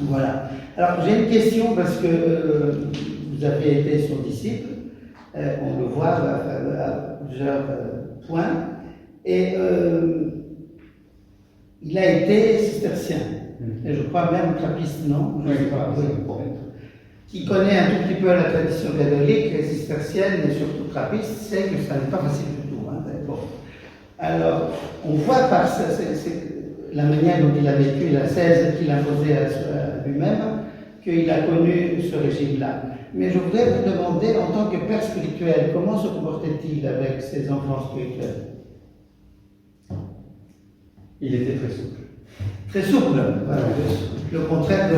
Voilà. Alors, j'ai une question parce que vous avez été son disciple. On le voit à plusieurs points. Et il a été cistercien. Et je crois même trappiste, non? Je Oui, sais pas. oui. Oui, bon. Qui connaît un tout petit peu la tradition catholique, cistercienne et surtout trappiste, sait que ça n'est pas facile du tout. Hein. Bon. Alors, on voit par la manière dont il a vécu la 16 qu'il imposait à lui-même, qu'il a connu ce régime-là. Mais je voudrais vous demander, en tant que père spirituel, comment se comportait-il avec ses enfants spirituels? Il était très souple. Très souple, voilà, le contraire de...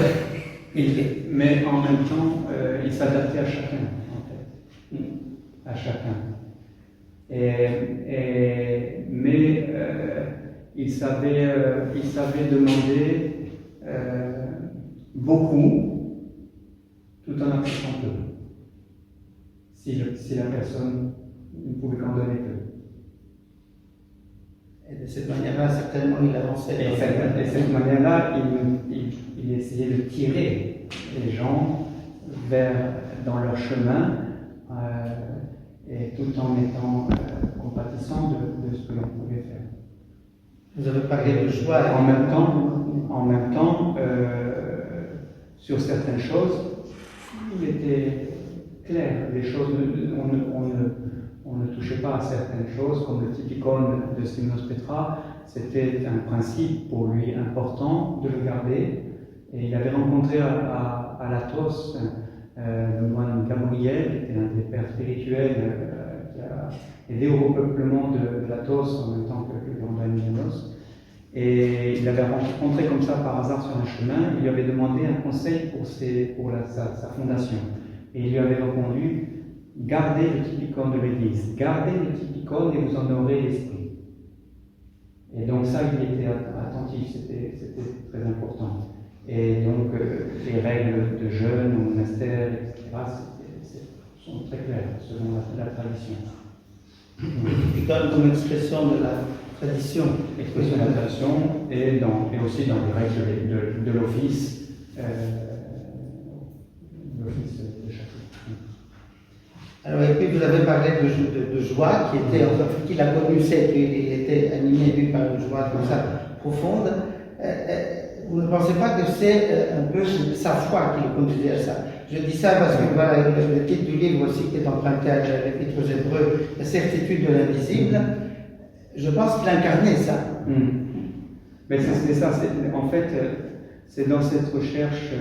Mais en même temps, il s'adaptait à chacun, en fait. À chacun. Mais il savait demander beaucoup, tout en acceptant peu. Si la personne ne pouvait qu'en donner peu. Et de cette manière-là, certainement, il avançait. Et de cette manière-là, il essayait de tirer les gens dans leur chemin, et tout en étant compatissant de ce que l'on pouvait faire. Vous avez parlé de joie. En même temps, sur certaines choses, il était clair. Les choses, on ne touchait pas à certaines choses, comme le typicone de Simonos Petra. C'était un principe pour lui important de le garder. Et il avait rencontré à Latos le moine Gabriel, qui était un des pères spirituels qui a aidé au repeuplement de Latos en même temps que le grand Damianos. Et il l'avait rencontré comme ça par hasard sur un chemin. Il lui avait demandé un conseil pour sa fondation. Et il lui avait répondu: gardez le typicone de l'Église, gardez le typicone et vous en aurez l'esprit. Et donc ça, il était attentif, c'était très important. Et donc les règles de jeûne au monastère, etc., sont très claires selon la tradition. Typicone comme expression de la tradition. Expression de la tradition et aussi dans les règles de l'office. L'office de chaque. Alors, et puis vous avez parlé de joie, qu'il a connu, c'est qu'il était animé lui, par une joie comme ça profonde. Vous ne pensez pas que c'est un peu sa foi qui le conduisait à ça? Je dis ça parce que voilà, le titre du livre aussi qui est emprunté à l'Épître aux Hébreux, la certitude de l'invisible. Je pense qu'il incarnait ça. Mais c'est ça, en fait, c'est dans cette recherche,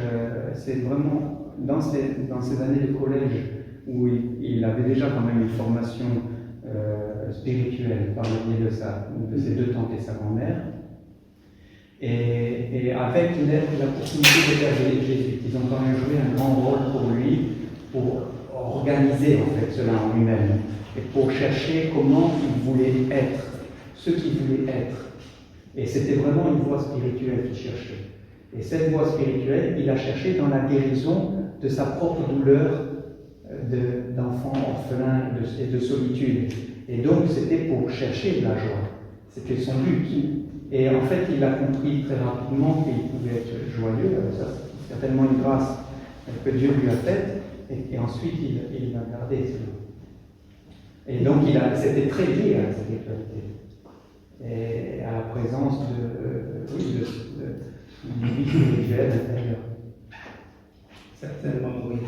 c'est vraiment dans ces années de collège où il avait déjà quand même une formation spirituelle par le biais de ses deux tantes et sa grand-mère. Et avec la proximité des pères jésuites, ils ont quand même joué un grand rôle pour lui, pour organiser en fait cela en lui-même, et pour chercher comment il voulait être, ce qu'il voulait être. Et c'était vraiment une voie spirituelle qu'il cherchait. Et cette voie spirituelle, il a cherché dans la guérison de sa propre douleur d'enfant orphelin et de solitude. Et donc c'était pour chercher de la joie. C'était son but. Et en fait, il a compris très rapidement qu'il pouvait être joyeux. Ça, c'est certainement une grâce que Dieu lui a faite. Et ensuite, il l'a gardé. Et donc, c'était très lié à la spiritualité. Et à la présence d'une vie spirituelle intérieure. Certainement, oui.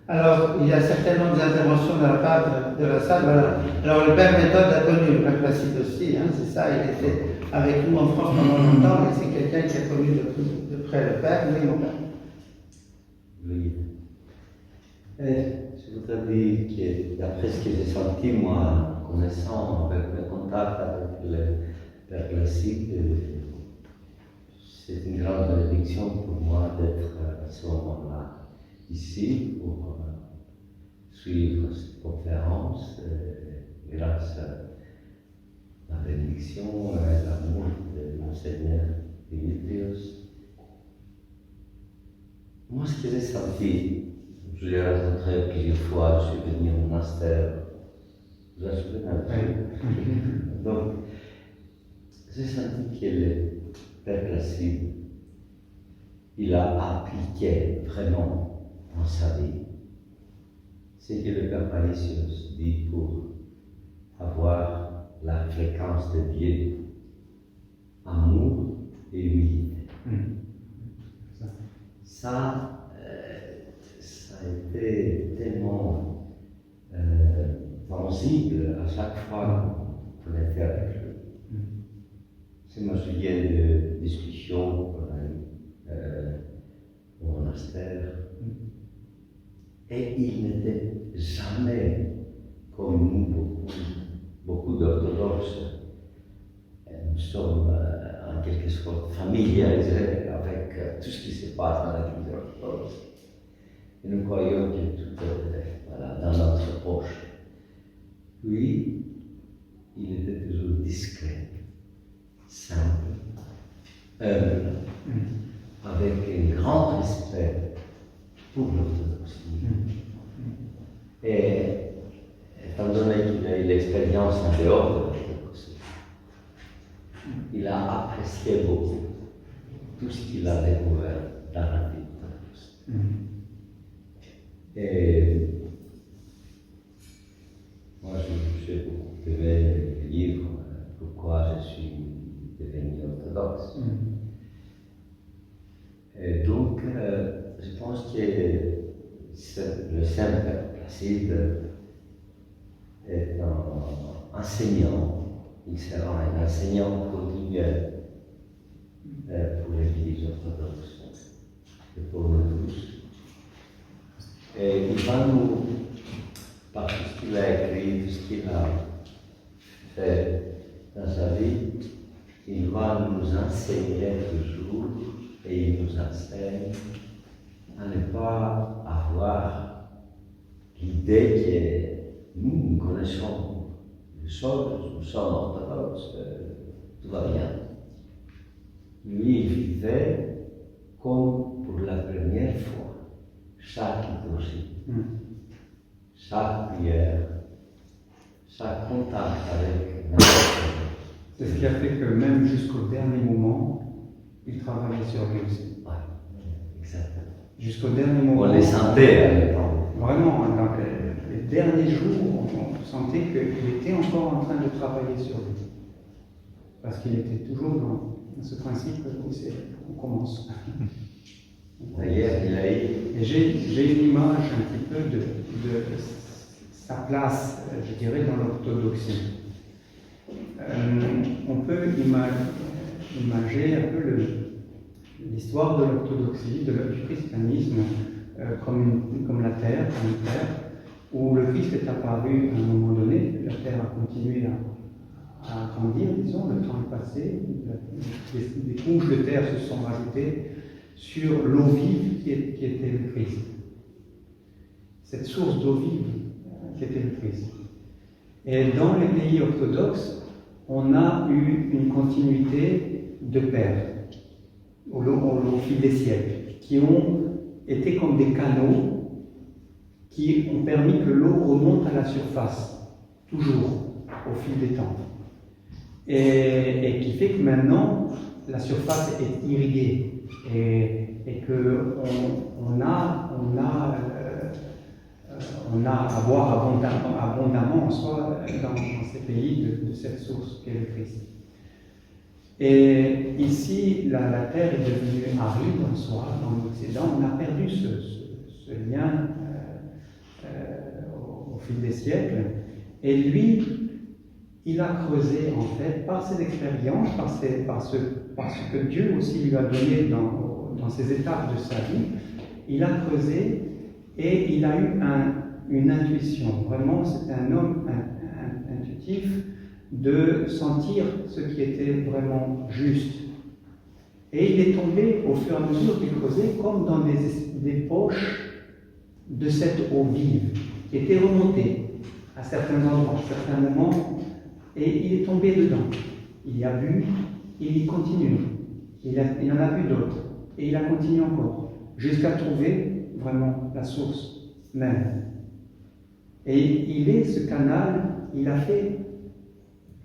Alors, il y a certainement des interventions de la part de la salle. Voilà. Alors, le père Méthode a connu le père Placide aussi, hein, c'est ça, il était avec nous en France pendant longtemps, et c'est quelqu'un qui a connu de près le père. Oui, mon père. Oui. Je voudrais dire que, d'après ce que j'ai senti, moi, en connaissant, avec le contact avec le père Placide, c'est une grande bénédiction pour moi d'être à ce moment-là ici pour suivre cette conférence grâce à la bénédiction et l'amour de Monseigneur Dimitrios. Moi, ce que j'ai senti, je l'ai rencontré plusieurs fois, je suis venu au monastère, vous vous souvenez un peu. Donc, j'ai senti que le Père Placide, il a appliqué vraiment dans sa vie ce que le Père Paisios dit pour avoir la fréquence de Dieu, amour et humilité. Ça. Ça a été tellement sensible à chaque fois qu'on était avec lui. Je me souviens de discussions qu'on a eues au monastère. Et il n'était jamais comme nous, beaucoup d'orthodoxes. Nous sommes en quelque sorte familiarisés avec tout ce qui se passe dans la culture orthodoxe. Et nous croyons que tout est dans notre poche. Lui, il était toujours discret, simple, humble, avec un grand respect pour l'orthodoxie. Et étant donné qu'il a eu l'expérience en dehors de l'orthodoxie, il a apprécié beaucoup tout ce qu'il a découvert dans la vie orthodoxe. Et moi, j'ai beaucoup aimé le livre Pourquoi je suis devenu orthodoxe. Et donc, je pense que le Saint-Père Placide est un enseignant, il sera un enseignant continuel pour l'Église orthodoxe et pour nous tous. Et il va nous, par tout ce qu'il a écrit, tout ce qu'il a fait dans sa vie, il va nous enseigner toujours, et il nous enseigne à ne pas avoir l'idée que nous connaissons les choses, nous sommes orthodoxes, tout va bien. Lui, il vivait comme pour la première fois. Chaque liturgie, chaque prière, chaque contact avec notre Seigneur. C'est ce qui a fait que même jusqu'au dernier moment, il travaillait sur lui aussi. Oui, exactement. Jusqu'au dernier moment. On les sentait à l'époque. Vraiment, dans les derniers jours, on sentait qu'il était encore en train de travailler sur lui. Parce qu'il était toujours dans ce principe où on commence. D'ailleurs, il a eu. Et j'ai une image un petit peu de sa place, je dirais, dans l'orthodoxie. On peut imaginer un peu l'histoire de l'orthodoxie, du christianisme, comme la terre, comme une terre, où le Christ est apparu à un moment donné, la terre a continué à grandir, disons, le temps est passé, des couches de terre se sont rajoutées sur l'eau vive qui était le Christ. Cette source d'eau vive qui était le Christ. Et dans les pays orthodoxes, on a eu une continuité de pères au fil des siècles, qui ont été comme des canaux qui ont permis que l'eau remonte à la surface, toujours, au fil des temps. Et qui fait que maintenant, la surface est irriguée et qu'on a à boire abondamment en soi dans ces pays de cette source qu'est le Christ. Et ici, la terre est devenue aride en soi, dans l'Occident. On a perdu ce lien au fil des siècles. Et lui, il a creusé, en fait, par ses expériences, par ce que Dieu aussi lui a donné dans ces étapes de sa vie, il a creusé et il a eu une intuition. Vraiment, c'est un homme intuitif de sentir ce qui était vraiment juste. Et il est tombé, au fur et à mesure qu'il creusait, comme dans des poches de cette eau vive, qui était remontée à certains endroits, à certains moments, et il est tombé dedans. Il y a bu, il y continue. Il en a bu d'autres, et il a continué encore, jusqu'à trouver vraiment la source même. Et il est ce canal, il a fait,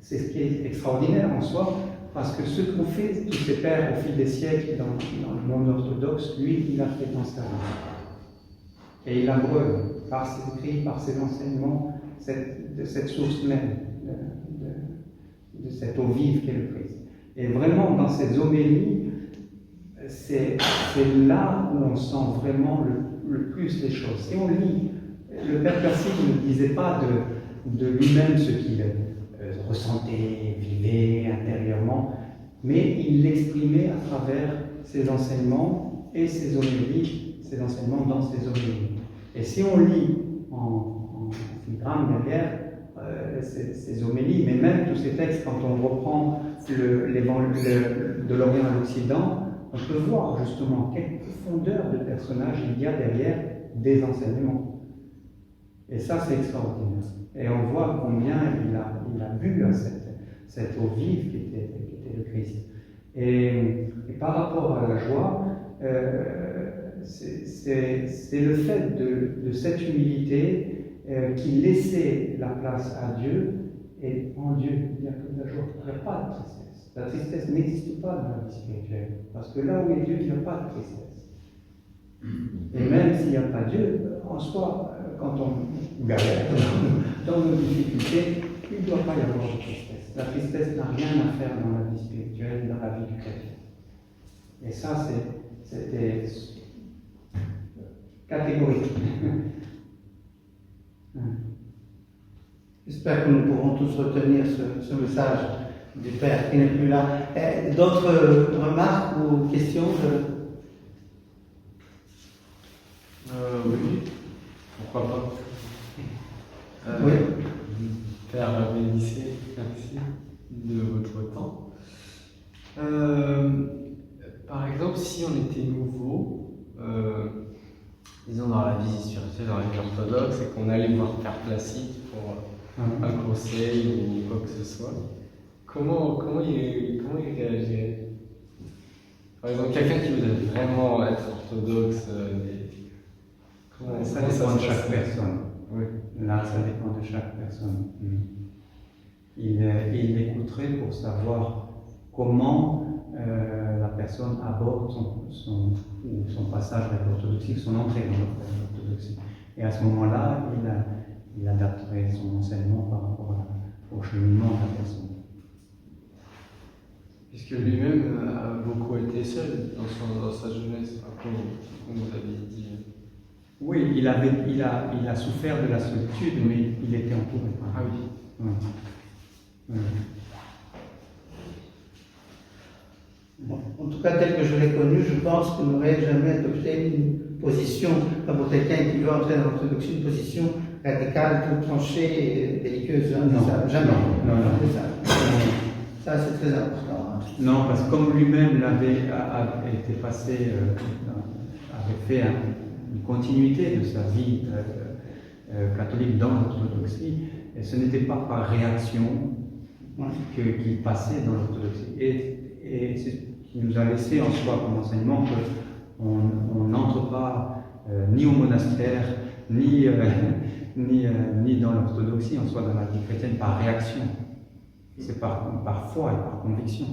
c'est ce qui est extraordinaire en soi, parce que ce qu'ont fait tous ces pères au fil des siècles dans le monde orthodoxe, lui, il a fait dans sa vie. Et il abreuve, par ses écrits, par ses enseignements, de cette source même, de cette eau vive qu'est le Christ. Et vraiment, dans ces homélies, c'est là où on sent vraiment le plus les choses. Si on lit, le Père Placide ne disait pas de lui-même ce qu'il ressentait, vivait intérieurement, mais il l'exprimait à travers ses enseignements et ses homélies, ses enseignements dans ses homélies. Et si on lit en filigrane derrière ces homélies, mais même tous ces textes, quand on reprend de l'Orient à l'Occident, on peut voir justement quelle profondeur de personnage il y a derrière des enseignements. Et ça, c'est extraordinaire. Et on voit combien il a bu à cette eau vive qui était le Christ. Et par rapport à la joie, c'est le fait de cette humilité qui laissait la place à Dieu et en Dieu. Il n'y a que de la joie, il n'y a pas de tristesse. La tristesse n'existe pas dans la vie spirituelle, parce que là où est Dieu, il n'y a pas de tristesse. Et même s'il n'y a pas Dieu, en soi, quand on galère dans nos difficultés, il ne doit pas y avoir de tristesse. La tristesse n'a rien à faire dans la vie spirituelle, dans la vie du chrétien. Et ça, c'était catégorique. J'espère que nous pourrons tous retenir ce message du Père qui n'est plus là. D'autres remarques ou questions Oui, pourquoi pas. Oui. Père bénissez, merci de votre temps. Par exemple, si on était nouveau, disons dans la vie spirituelle, dans la vie orthodoxe, et qu'on allait voir Père Placide pour un conseil ou quoi que ce soit, comment il réagirait? Par exemple, quelqu'un qui voudrait vraiment être orthodoxe, Ça dépend de chaque personne. Oui. Là, ça dépend de chaque personne. Il l'écouterait pour savoir comment la personne aborde son passage avec l'orthodoxie, son entrée dans l'orthodoxie. Et à ce moment-là, il adapterait son enseignement par rapport au cheminement de la personne. Puisque lui-même a beaucoup été seul dans sa jeunesse, comme vous avez dit. Oui, il a souffert de la solitude, mais il était entouré. Ah oui. Oui. Oui. Bon, en tout cas, tel que je l'ai connu, je pense qu'il n'aurait jamais adopté une position, comme pour quelqu'un qui veut entrer dans l'orthodoxie, une position radicale, toute tranchée et belliqueuse. Hein, Non. ça, jamais. Non. Ça, c'est très important. Hein. Non, parce que comme lui-même avait été passé, avait fait une continuité de sa vie catholique dans l'orthodoxie, et ce n'était pas par réaction qu'il passait dans l'orthodoxie. Et c'est ce qui nous a laissé en soi comme enseignement qu'on n'entre pas ni au monastère, ni dans l'orthodoxie, en soi dans la vie chrétienne, par réaction. C'est par foi et par conviction.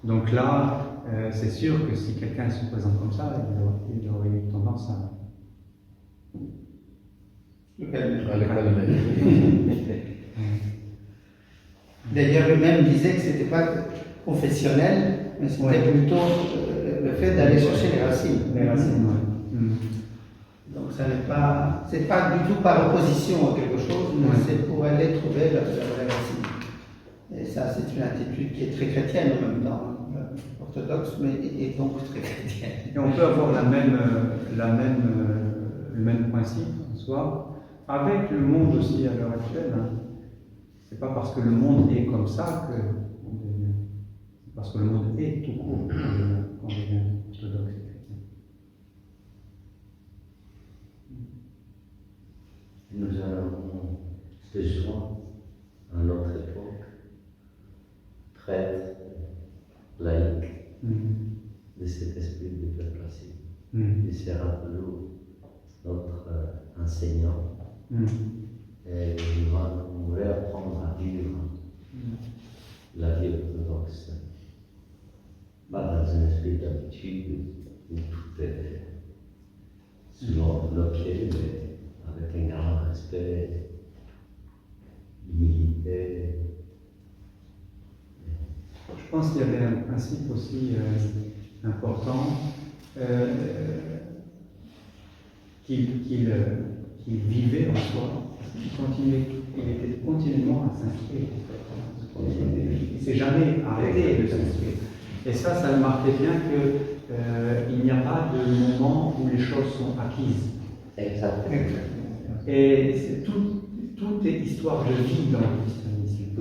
Donc là, c'est sûr que si quelqu'un se présente comme ça, il aurait eu tendance à... D'ailleurs, lui-même disait que ce n'était pas confessionnel, mais c'était plutôt le fait d'aller chercher les racines. Les racines, oui. Donc, c'est pas du tout par opposition à quelque chose, mais c'est pour aller trouver la vraie racine. Et ça, c'est une attitude qui est très chrétienne en même temps, orthodoxe, mais et donc très chrétienne. Et on peut avoir le même principe en soi, avec le monde aussi à l'heure actuelle. C'est pas parce que le monde est comme ça qu'on devient. C'est parce que le monde est tout court qu'on devient orthodoxe et chrétien. Nous avons besoin, à notre époque, prêtres, laïcs, de cet esprit de Père Placide. Il s'est rappelé notre enseignant. Et il va nous réapprendre à vivre la vie orthodoxe. Pas dans un esprit d'habitude où tout est selon le pied, mais avec un grand respect, humilité, pense qu'il y avait un principe aussi important qu'il vivait en soi. Il était continuellement à s'instruire. Il ne s'est jamais arrêté de s'instruire. Et ça le marquait bien qu'il n'y a pas de moment où les choses sont acquises. Exactement. Et tout est histoire de vie dans le christianisme.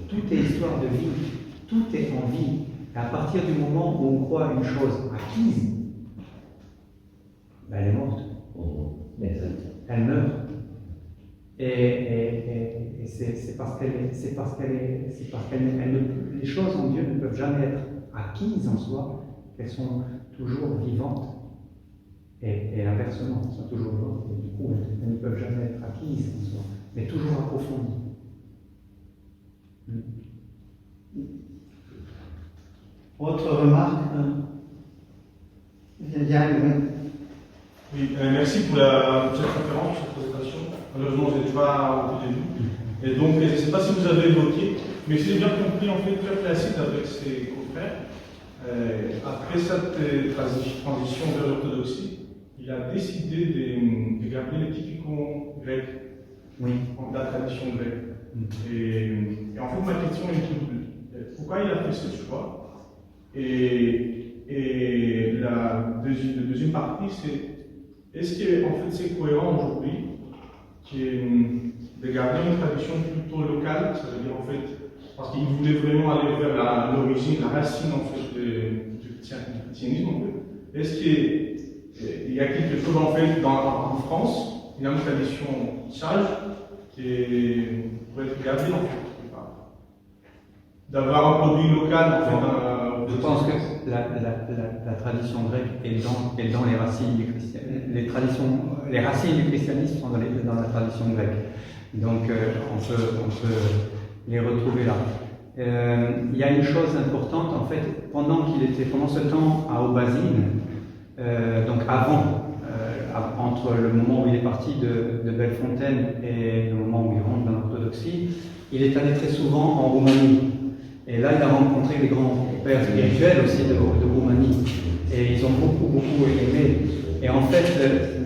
Tout est histoire de vie. Tout est en vie. Et à partir du moment où on croit une chose acquise, ben elle est morte. Elle meurt. Et c'est parce les choses en Dieu ne peuvent jamais être acquises en soi, qu'elles sont toujours vivantes. Et inversement, elles sont toujours vivantes. Et du coup, elles ne peuvent jamais être acquises en soi, mais toujours approfondies. Autre remarque Oui, merci pour cette conférence, cette présentation. Malheureusement, je n'étais pas au début. Et donc, je ne sais pas si vous avez évoqué, mais si j'ai bien compris, en fait, Père Placide avec ses confrères, après cette transition vers l'orthodoxie, il a décidé de garder les typicons grecs, de la tradition grecque. Et en fait, ma question est double. Pourquoi il a fait ce choix? Et la deuxième partie, c'est est-ce que en fait, c'est cohérent aujourd'hui de garder une tradition plutôt locale, ça veut dire en fait, parce qu'il voulait vraiment aller vers l'origine, la racine en fait du christianisme en fait. Est-ce qu'il y a quelque chose en fait en France, une tradition sage qui pourrait être gardée en fait, d'avoir un produit local en fait. Je pense que la tradition grecque est dans les racines du christianisme. Les racines du christianisme sont dans la tradition grecque. Donc on peut les retrouver là. Il y a une chose importante, en fait, pendant ce temps à Aubazine, donc entre le moment où il est parti de Bellefontaine et le moment où il rentre dans l'orthodoxie, il est allé très souvent en Roumanie. Et là, il a rencontré les grands pères spirituels aussi de Roumanie. Et ils ont beaucoup aimé. Et en fait,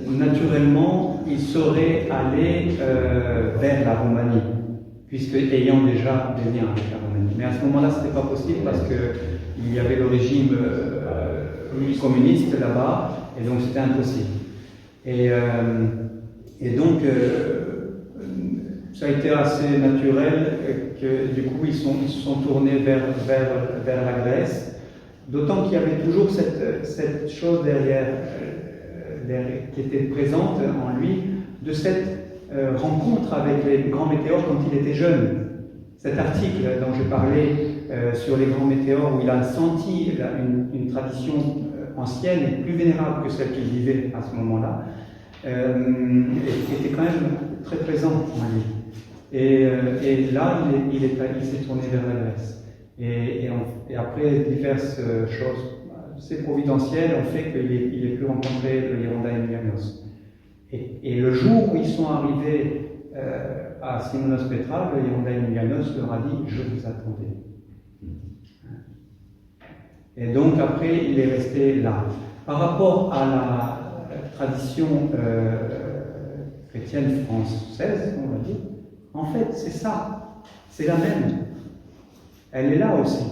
naturellement, il serait allé vers la Roumanie, puisque ayant déjà des liens avec la Roumanie. Mais à ce moment-là, ce n'était pas possible parce qu'il y avait le régime communiste là-bas, et donc c'était impossible. Et donc, ça a été assez naturel que du coup ils se sont tournés vers la Grèce, d'autant qu'il y avait toujours cette chose derrière qui était présente en lui, de cette rencontre avec les grands météores quand il était jeune. Cet article dont j'ai parlé sur les grands météores, où il a senti une tradition ancienne et plus vénérable que celle qu'il vivait à ce moment-là, était quand même très présent en lui. Et là, il s'est tourné vers la Grèce. Et après, diverses choses assez providentielles ont fait qu'il ait pu rencontrer le Hieronda Emilianos. Et le jour où ils sont arrivés à Simonos Petra, le Hieronda Emilianos leur a dit « Je vous attendais ». Et donc après, il est resté là. Par rapport à la tradition chrétienne française, on va dire, en fait, c'est ça, c'est la même. Elle est là aussi.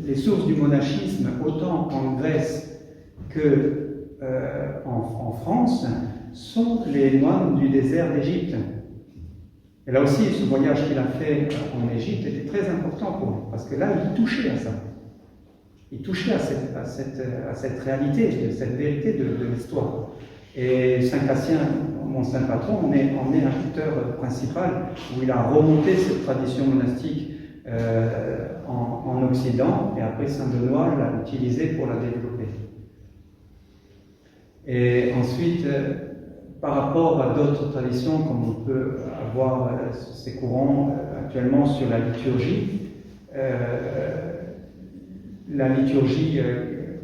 Les sources du monachisme, autant en Grèce que en France, sont les moines du désert d'Égypte. Et là aussi, ce voyage qu'il a fait en Égypte était très important pour lui, parce que là, il touchait à ça. Il touchait à cette réalité, cette vérité de l'histoire. Et Saint Cassien, mon saint patron, en est un acteur principal, où il a remonté cette tradition monastique en Occident, et après Saint Benoît l'a utilisée pour la développer. Et ensuite, par rapport à d'autres traditions, comme on peut avoir ces courants actuellement sur la liturgie,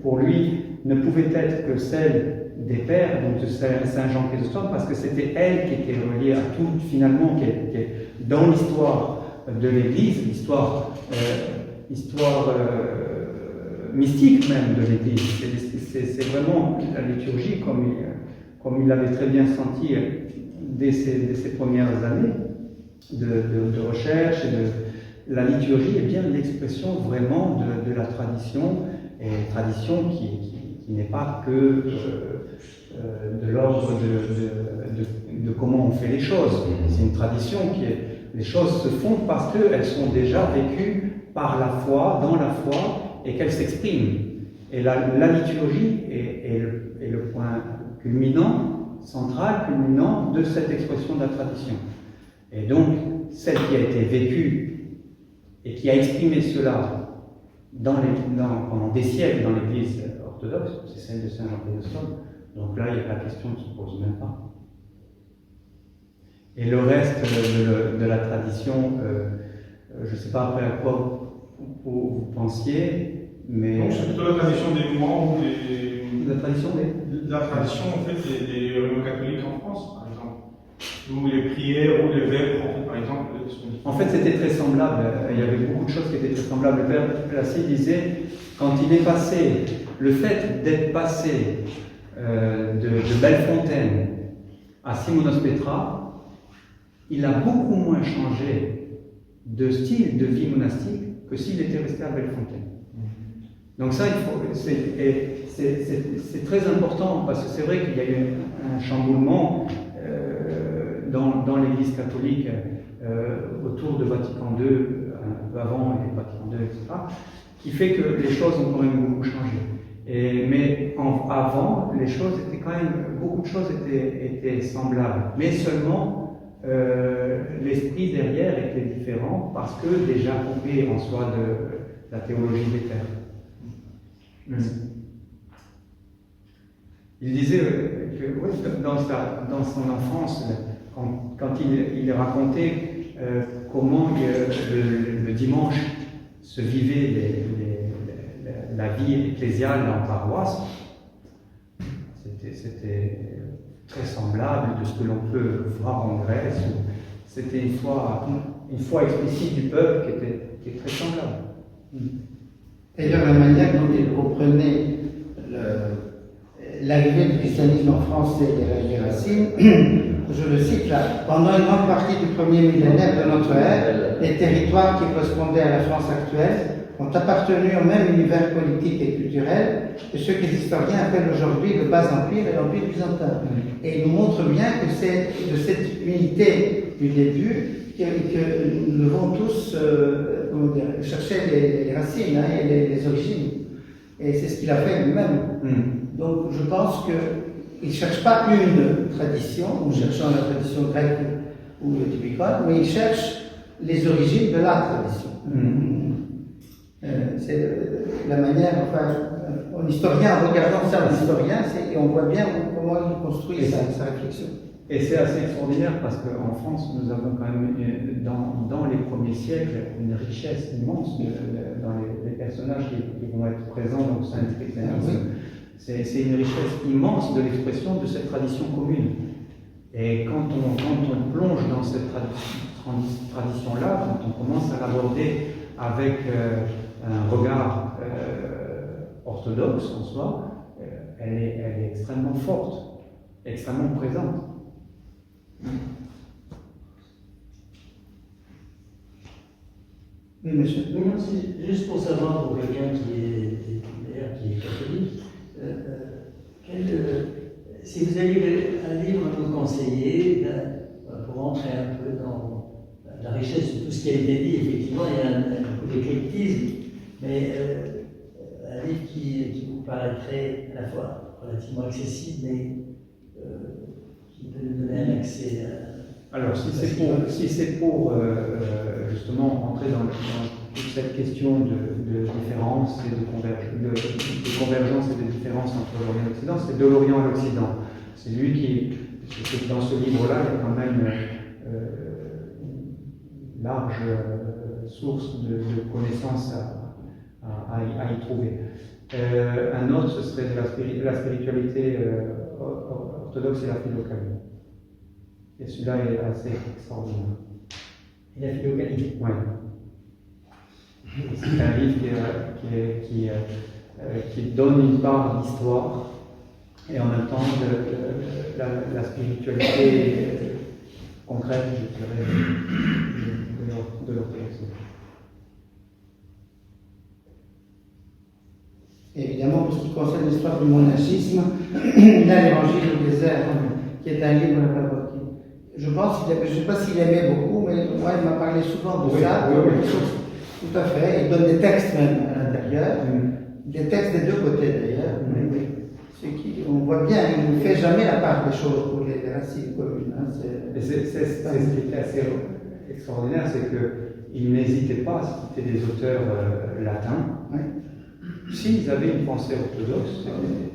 pour lui, ne pouvait être que celle des pères, donc de Saint Jean Chrysostome, parce que c'était elle qui était reliée à tout, finalement, qui est dans l'histoire de l'Église, l'histoire mystique même de l'Église. C'est vraiment la liturgie comme il l'avait très bien senti dès ses premières années de recherche. La liturgie est bien l'expression vraiment de la tradition, et tradition qui n'est pas que de l'ordre de comment on fait les choses. C'est une tradition les choses se font parce qu'elles sont déjà vécues par la foi, dans la foi, et qu'elles s'expriment. Et la liturgie est le point culminant, central, culminant de cette expression de la tradition. Et donc, celle qui a été vécue et qui a exprimé cela pendant des siècles dans l'Église orthodoxe, c'est celle de Saint Jean Chrysostome. Donc là, la question ne se pose même pas. Et le reste de la tradition, je ne sais pas après à quoi vous pensiez, mais... Donc c'est plutôt la tradition des mouvements ou des... La tradition La tradition, en fait, des catholiques en France, par exemple. Où les prières ou les vêpres, par exemple, sont... En fait, c'était très semblable. Il y avait beaucoup de choses qui étaient très semblables. Le père Placide disait, quand il est passé, le fait d'être passé de Bellefontaine à Simonos Petra, il a beaucoup moins changé de style de vie monastique que s'il était resté à Bellefontaine. Donc ça, c'est très important parce que c'est vrai qu'il y a eu un chamboulement dans l'Église catholique autour de Vatican II, un peu avant et Vatican II, etc., qui fait que les choses ont quand même beaucoup changé. Mais avant, les choses étaient quand même, beaucoup de choses étaient semblables, mais seulement l'esprit derrière était différent parce que déjà coupé en soi de la théologie des pères. Il disait que dans son enfance, quand il racontait comment le dimanche se vivait la vie ecclésiale en paroisse, c'était très semblable de ce que l'on peut voir en Grèce. C'était une foi explicite du peuple qui est très semblable. D'ailleurs, la manière dont il comprenait l'arrivée du christianisme en France et les racines, je le cite là, pendant une grande partie du premier millénaire de notre ère, les territoires qui correspondaient à la France actuelle ont appartenu au même univers politique et culturel que ce que les historiens appellent aujourd'hui le Bas-Empire et l'Empire byzantin. Et il nous montre bien que c'est de cette unité du début que nous devons tous chercher les racines et les origines. Et c'est ce qu'il a fait lui-même. Donc je pense qu'il ne cherche pas une tradition, ou cherchant la tradition grecque ou tibécoise, mais il cherche les origines de la tradition. C'est la manière, un historien, en regardant ça, un historien, et on voit bien comment il construit sa réflexion. Et c'est assez extraordinaire parce qu'en France, nous avons quand même, dans les premiers siècles, une richesse immense dans les personnages qui vont être présents au sein du christianisme. C'est une richesse immense de l'expression de cette tradition commune. Et quand on plonge dans cette tradition-là, quand on commence à l'aborder avec un regard orthodoxe en soi, elle est extrêmement forte, extrêmement présente. Oui, monsieur. Oui, non, c'est juste pour savoir, pour quelqu'un qui est catholique, si vous avez un livre à nous conseiller pour entrer un peu dans la richesse de tout ce qui a été dit, effectivement, il y a beaucoup d'éclectisme, mais un livre qui vous paraîtrait à la fois relativement accessible, mais qui peut nous donner un accès à... Alors, si c'est pour justement entrer dans toute cette question de différence et de convergence et de différence entre l'Orient et l'Occident, c'est de l'Orient à l'Occident. C'est lui qui, dans ce livre-là, il y a quand même une large source de connaissances à y trouver. Un autre, ce serait de la spiritualité orthodoxe et la philocallie. Et celui-là est assez extraordinaire. Et la Philocalie. Ouais. C'est un livre qui donne une part d'histoire et en même temps la spiritualité concrète, je dirais, de l'orthodoxie. Évidemment, pour ce qui concerne l'histoire du monachisme, il a l'Évangile au désert, qui est un livre je pense je ne sais pas s'il aimait beaucoup, mais moi, il m'a parlé souvent de ça. Oui. Tout à fait. Il donne des textes même à l'intérieur, des textes des deux côtés d'ailleurs. Oui. On voit bien, il ne fait jamais la part des choses pour les racines communes. Hein. Ce qui est assez extraordinaire, c'est qu'il n'hésitait pas à citer des auteurs latins. Oui. S'ils avaient une pensée orthodoxe,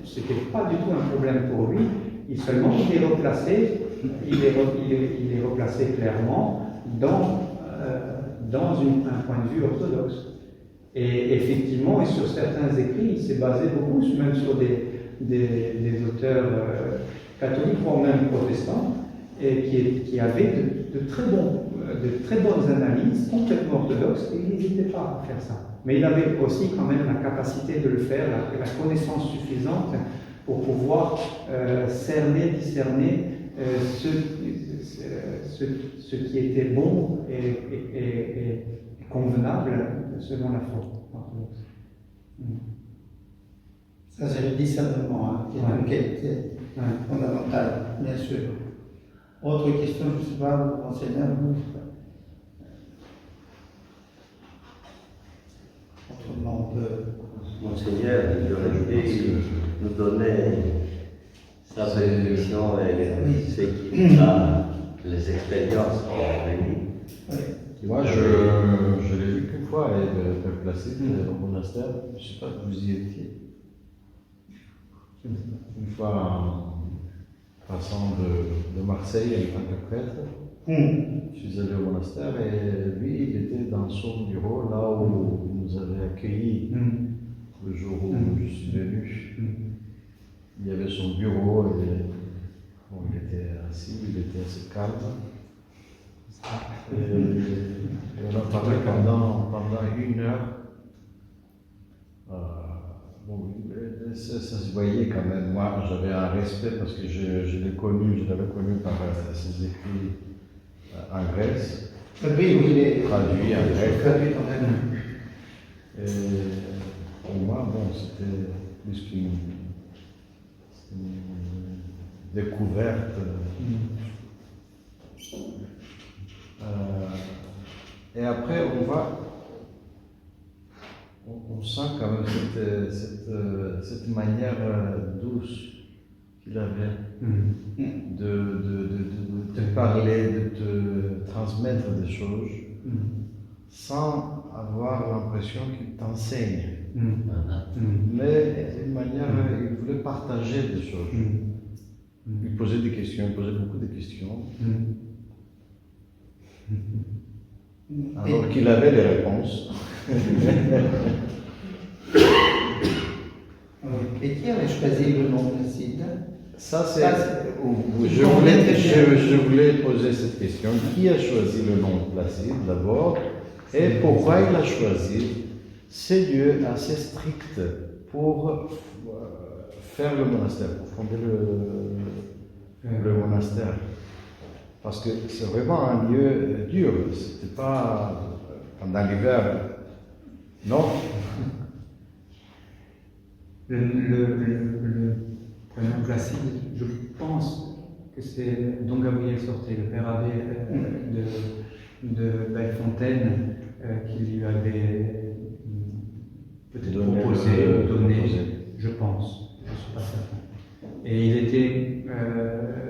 ce n'était pas du tout un problème pour lui. Il les replaçait, il les replaçait clairement dans un point de vue orthodoxe. Et effectivement, et sur certains écrits, il s'est basé beaucoup, même sur des auteurs catholiques, voire même protestants, et qui avaient de très bonnes analyses complètement orthodoxes, et il n'hésitait pas à faire ça. Mais il avait aussi quand même la capacité de le faire, la connaissance suffisante pour pouvoir discerner ce qui était bon et convenable selon la foi orthodoxe. Ça, c'est le discernement, qui est une qualité fondamentale, bien sûr. Autre question, je ne sais pas, monseigneur. Autrement, Monseigneur, il aurait pu nous donner sa bénédiction et ce qu'il a, les expériences qu'il a vécues. Moi, je l'ai vu qu'une fois, et Père Placide, au monastère, je ne sais pas si vous y étiez. Une fois, en passant de Marseille en tant que prêtre, je suis allé au monastère et lui, il était dans son bureau, là où il nous avait accueillis le jour où je suis venu. Il y avait son bureau et il était assis, il était assez calme. Et on a parlé pendant 1 heure. Ça se voyait quand même. Moi, j'avais un respect parce que je l'avais connu par ses écrits en Grèce. il est traduit en grec. Traduit en grec. Et pour moi, c'était plus qu'une découverte. Et après, on sent quand même cette manière douce qu'il avait de te parler, de te transmettre des choses sans avoir l'impression qu'il t'enseigne. Mais d'une manière, il voulait partager des choses. Il posait des questions, il posait beaucoup de questions. Alors qu'il avait les réponses. Et qui avait choisi le nom Placide? Ça, c'est. Je voulais poser cette question. Qui a choisi le nom Placide d'abord? Et pourquoi il a choisi ces lieux assez stricts pour faire le monastère, pour fonder le monastère? Parce que c'est vraiment un lieu dur. C'était pas pendant l'hiver. Non. Le prénom Placide, je pense que c'est Don Gabriel Sorté, le père abbé de Bellefontaine, qui lui avait peut-être proposé ou donné, je pense, je ne suis pas certain. Et il était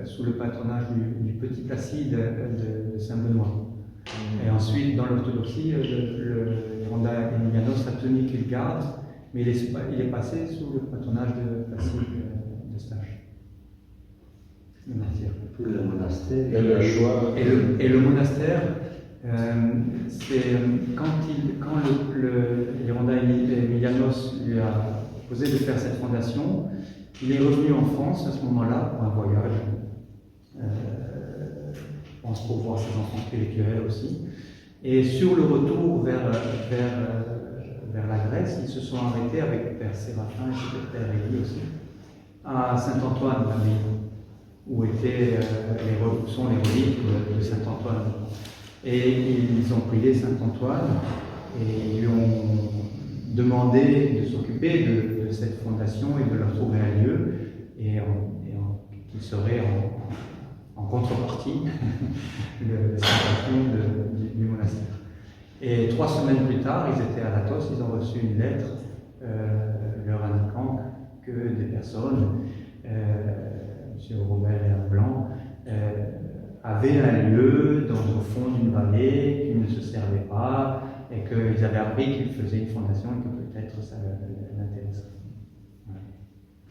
sous le patronage du petit Placide de Saint-Benoît. Et ensuite, dans l'orthodoxie, le Ronda Emilianos a tenu qu'il garde, mais il est passé sous le patronage de Placide de Stache. Le monastère. Et le choix. Et le monastère, c'est quand le Ronda Emilianos lui a proposé de faire cette fondation, il est revenu en France à ce moment-là pour un voyage, je pense pour voir ses enfants spirituels aussi. Et sur le retour vers la Grèce, ils se sont arrêtés avec Père Séraphin et Père Élie aussi, à Saint-Antoine d'Avignon, où sont les reliques de Saint-Antoine. Et ils ont prié Saint-Antoine et ils lui ont demandé de s'occuper de cette fondation et de leur trouver un lieu, qui serait en contrepartie le Saint-Patron du monastère. Et 3 semaines plus tard, ils étaient à Athos, ils ont reçu une lettre leur indiquant que des personnes, M. Robert et Blanc, avaient un lieu au fond d'une vallée qui ne se servait pas et qu'ils avaient appris qu'ils faisaient une fondation et que peut-être ça l'intéressait.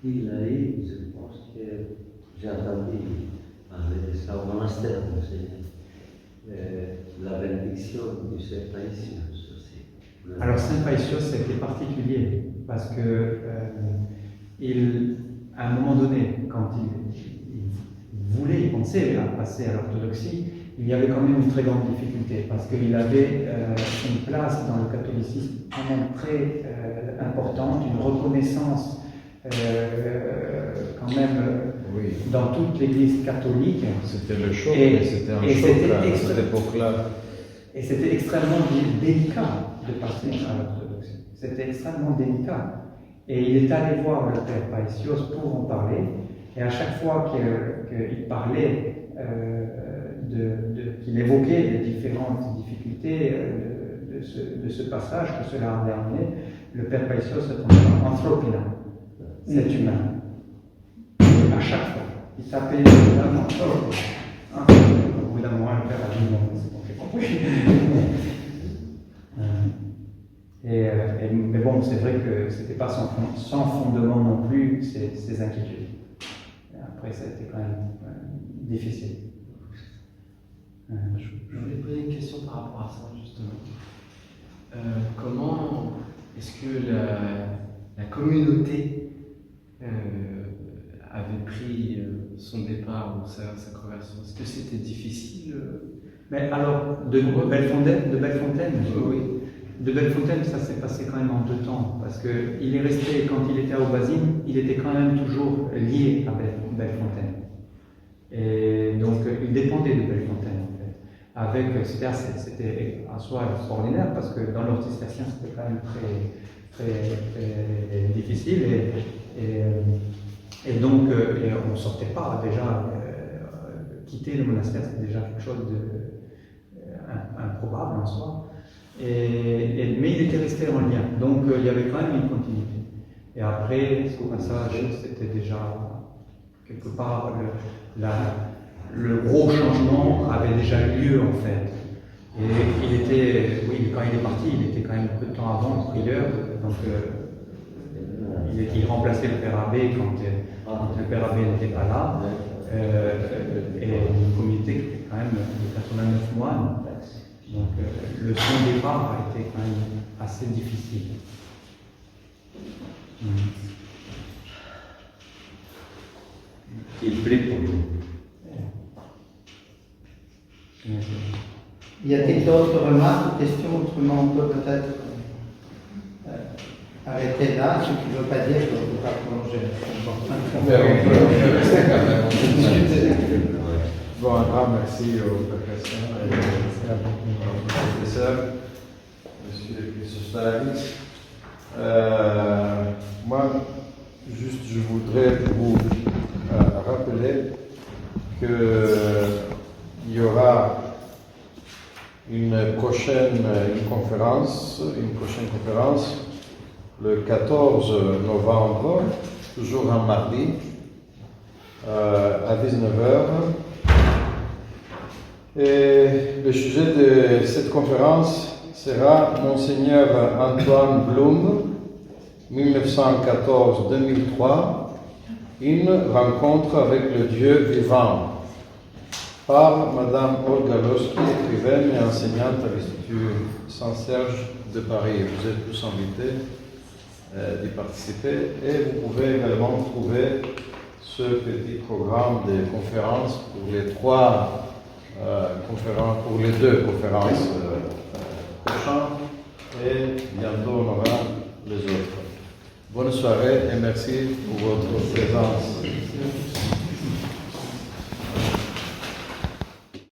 Il a eu, je pense que j'ai entendu parler de ça au monastère, la bénédiction du Saint Païsios aussi. Alors Saint Païsios, c'était particulier parce que à un moment donné, quand il pensait à passer à l'orthodoxie, il y avait quand même une très grande difficulté parce qu'il avait une place dans le catholicisme quand même très importante, une reconnaissance quand même Oui. dans toute l'Église catholique. C'était le choc, Et c'était un et choc c'était à cette époque-là. Et c'était extrêmement délicat de passer à l'orthodoxie. C'était extrêmement délicat. Et il est allé voir le Père Païsios pour en parler. Et à chaque fois qu'il parlait, qu'il évoquait les différentes difficultés de ce passage que cela avait amené, le Père Païsios répondait Anthropina, c'est humain. À chaque fois. Il tapait vraiment au bout d'un moment, le Père a dit non, c'est bon, j'ai compris. Mais bon, c'est vrai que c'était pas sans fondement non plus ces inquiétudes. Et après, ça a été quand même difficile. Je voulais poser une question par rapport à ça, justement. Comment est-ce que la communauté avait pris son départ ou sa conversion? Est-ce que c'était difficile? Mais alors, de Bellefontaine, oui. De Bellefontaine, ça s'est passé quand même en 2 temps, parce qu'il est resté, quand il était à Aubazine, il était quand même toujours lié à Bellefontaine. Et donc, il dépendait de Bellefontaine, en fait. C'était en soi extraordinaire, parce que dans l'ordre cistercien, c'était quand même très difficile, et donc, on ne sortait pas déjà. Quitter le monastère, c'était déjà quelque chose d'improbable en soi. Mais il était resté en lien, donc il y avait quand même une continuité. Et après, ce passage, c'était déjà quelque part le gros changement avait déjà eu lieu en fait. Et quand il est parti, il était quand même peu de temps avant prieur, donc il remplaçait le Père Abbé quand le Père Abbé n'était pas là. Et une communauté qui était quand même de 89 moines. Donc son départ a été quand même assez difficile. Il prie pour nous. Y a-t-il d'autres remarques ou questions? Autrement, on peut peut-être arrêter là, ce qui ne veut pas dire qu'on ne peut pas prolonger. Bon, un grand merci au professeur et au professeur, M. Chrysostomos. Moi, juste, je voudrais vous rappeler qu'il y aura une prochaine conférence le 14 novembre, toujours un mardi, à 19h. Et le sujet de cette conférence sera Monseigneur Antoine Blum, 1914-2003, une rencontre avec le Dieu vivant, par Madame Olga Loski, écrivaine et enseignante à l'Institut Saint-Serge de Paris. Vous êtes tous invités d'y participer et vous pouvez également trouver ce petit programme de conférences pour les 3 pour les deux conférences prochaines et bientôt on aura les autres. Bonne soirée et merci pour votre présence.